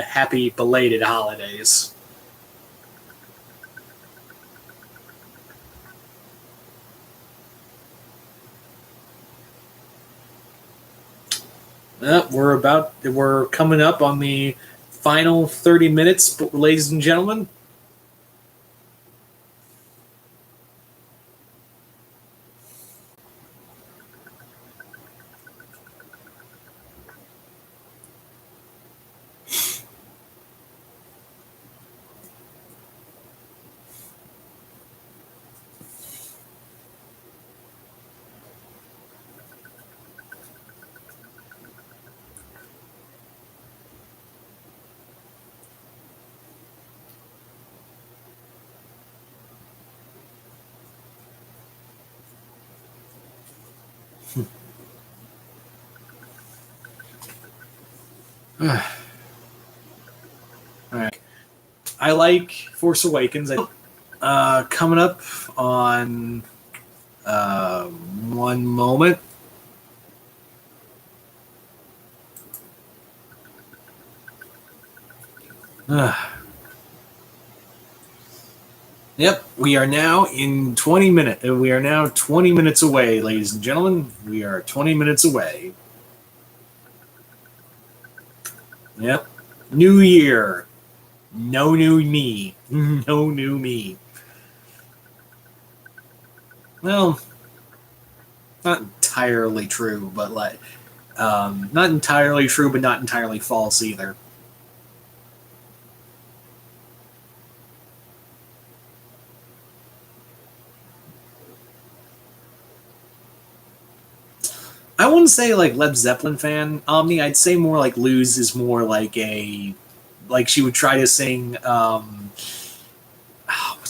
happy belated holidays. We're coming up on the final 30 minutes, ladies and gentlemen. All right. I like Force Awakens. Coming up on one moment. Yep, we are now in 20 minutes. We are now 20 minutes away, ladies and gentlemen. We are 20 minutes away. Yep. New year. No new me. No new me. Well, not entirely true, but not entirely true, but not entirely false either. I wouldn't say like Led Zeppelin fan, Omni. I'd say more like Luz is more like like she would try to sing. What's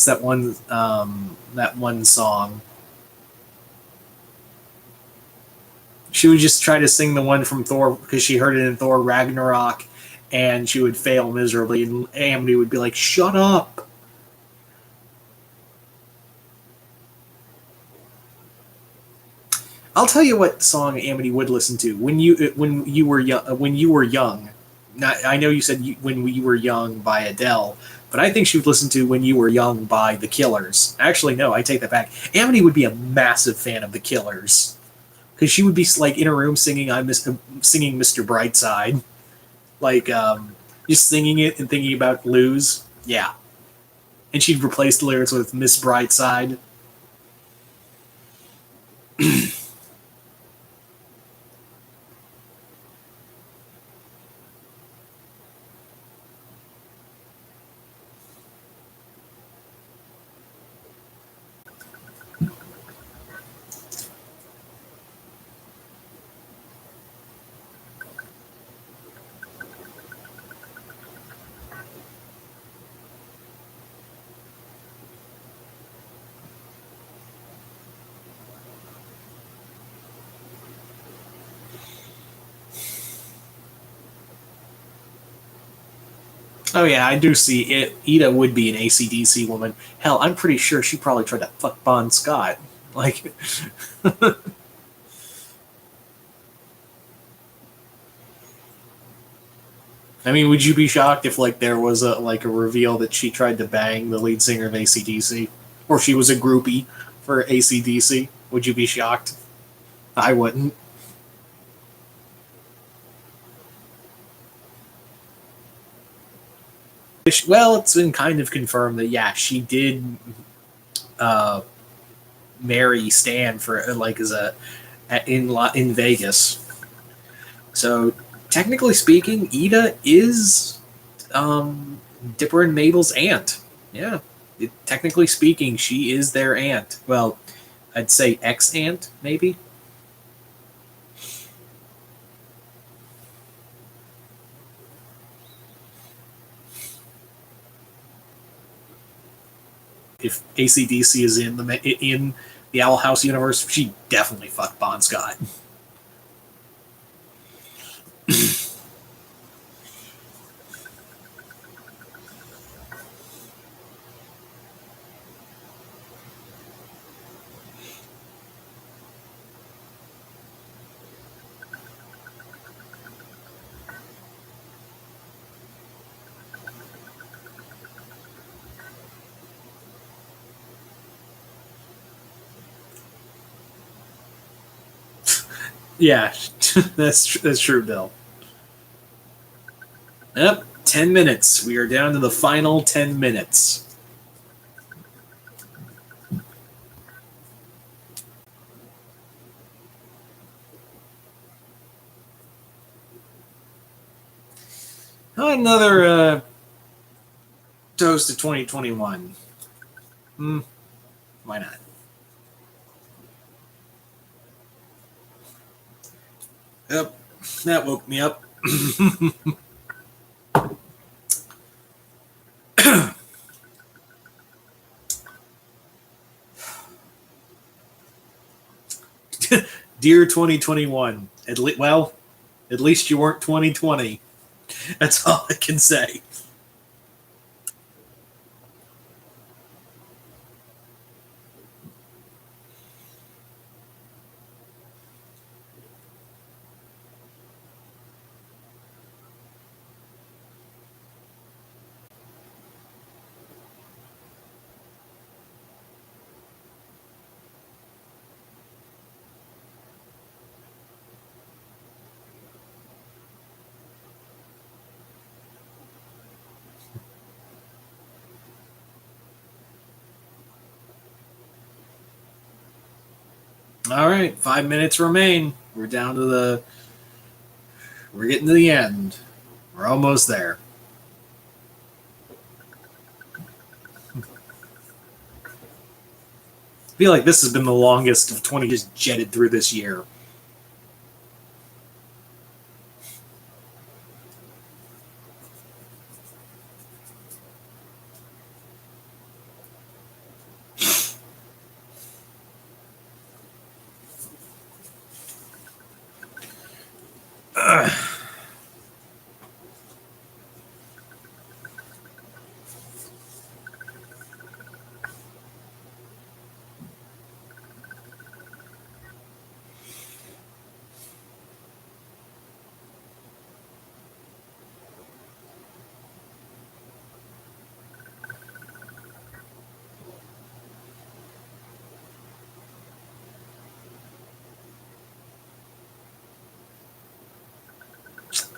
that one song? She would just try to sing the one from Thor because she heard it in Thor Ragnarok, and she would fail miserably, and Amity would be like, "Shut up." I'll tell you what song Amity would listen to when you were young. When you were young, I know you said "When We Were Young" by Adele, but I think she would listen to "When You Were Young" by The Killers. Actually, no, I take that back. Amity would be a massive fan of The Killers because she would be like in her room singing singing Mr. Brightside, like just singing it and thinking about Luz. Yeah, and she'd replace the lyrics with Miss Brightside. Oh yeah, I do see it. Ida would be an AC/DC woman. Hell, I'm pretty sure she probably tried to fuck Bon Scott. Like, I mean, would you be shocked if like there was a reveal that she tried to bang the lead singer of AC/DC, or she was a groupie for AC/DC? Would you be shocked? I wouldn't. Well, it's been kind of confirmed that yeah, she did uh, marry Stan for like as a in Vegas. So technically speaking, Ida is Dipper and Mabel's aunt. Yeah, technically speaking, she is their aunt. Well, I'd say ex aunt maybe. If AC/DC is in the Owl House universe, she definitely fucked Bon Scott. Yeah, that's true, Bill. Yep, 10 minutes. We are down to the final 10 minutes. Another toast to 2021. Why not? Yep, that woke me up. Dear 2021, at least you weren't 2020. That's all I can say. All right, 5 minutes remain. We're getting to the end. We're almost there. I feel like this has been the longest of 20 just jetted through this year.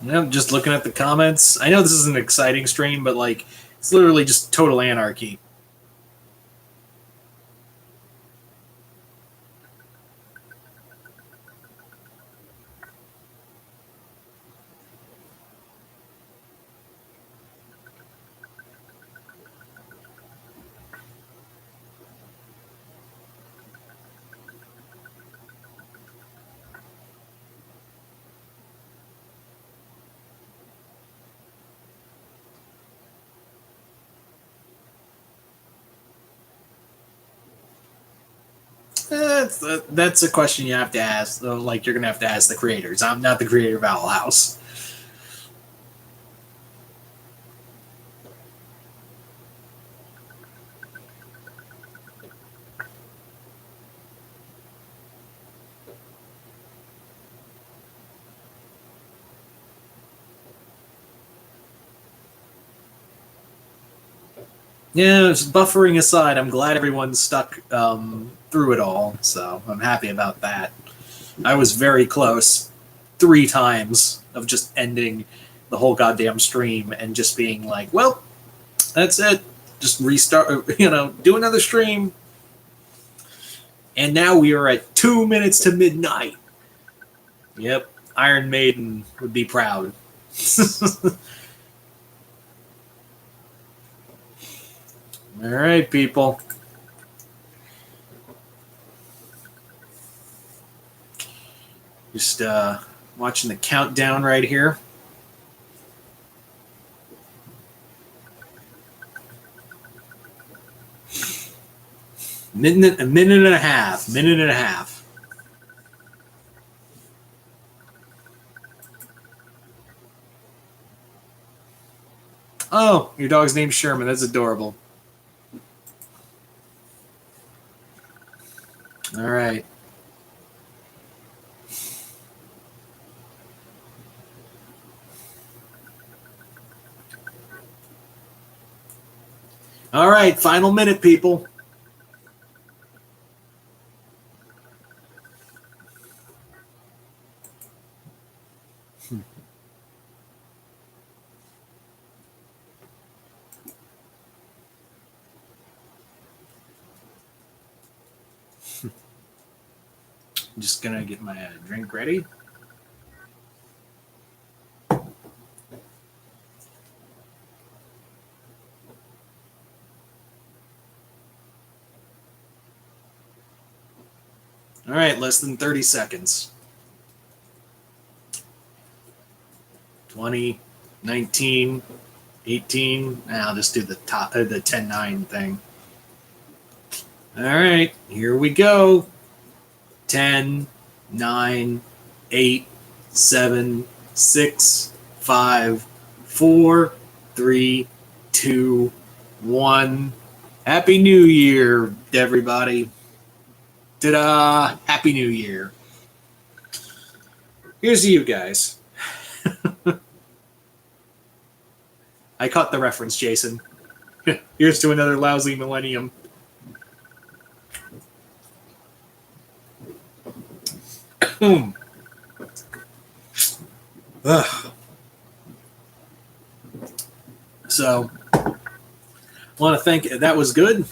Yeah, just looking at the comments. I know this is an exciting stream, but like it's literally just total anarchy. That's a question you have to ask. Like you're gonna have to ask the creators. I'm not the creator of Owl House. Yeah, just buffering aside, I'm glad everyone stuck through it all, so I'm happy about that. I was very close 3 times of just ending the whole goddamn stream and just being like, well, that's it. Just restart, do another stream. And now we are at 2 minutes to midnight. Yep, Iron Maiden would be proud. All right, people. Just watching the countdown right here. A minute and a half. Oh, your dog's named Sherman. That's adorable. All right. All right, final minute, people. I'm just gonna get my drink ready. All right, less than 30 seconds. 20, 19, 18. I'll just do the 10-9 thing. All right, here we go. 10, 9, 8, 7, 6, 5, 4, 3, 2, 1. Happy New Year, everybody. Ta-da! Happy New Year. Here's to you guys. I caught the reference, Jason. Here's to another lousy millennium. Boom. So, I want to thank. That was good.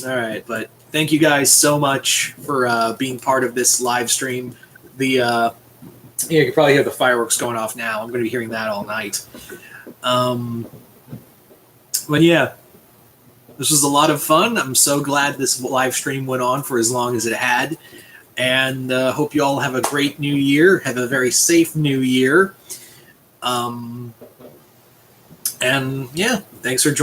All right, but thank you guys so much for being part of this live stream. You can probably hear the fireworks going off now. I'm going to be hearing that all night. But yeah, this was a lot of fun. I'm so glad this live stream went on for as long as it had. And hope you all have a great new year. Have a very safe new year. And yeah, thanks for joining.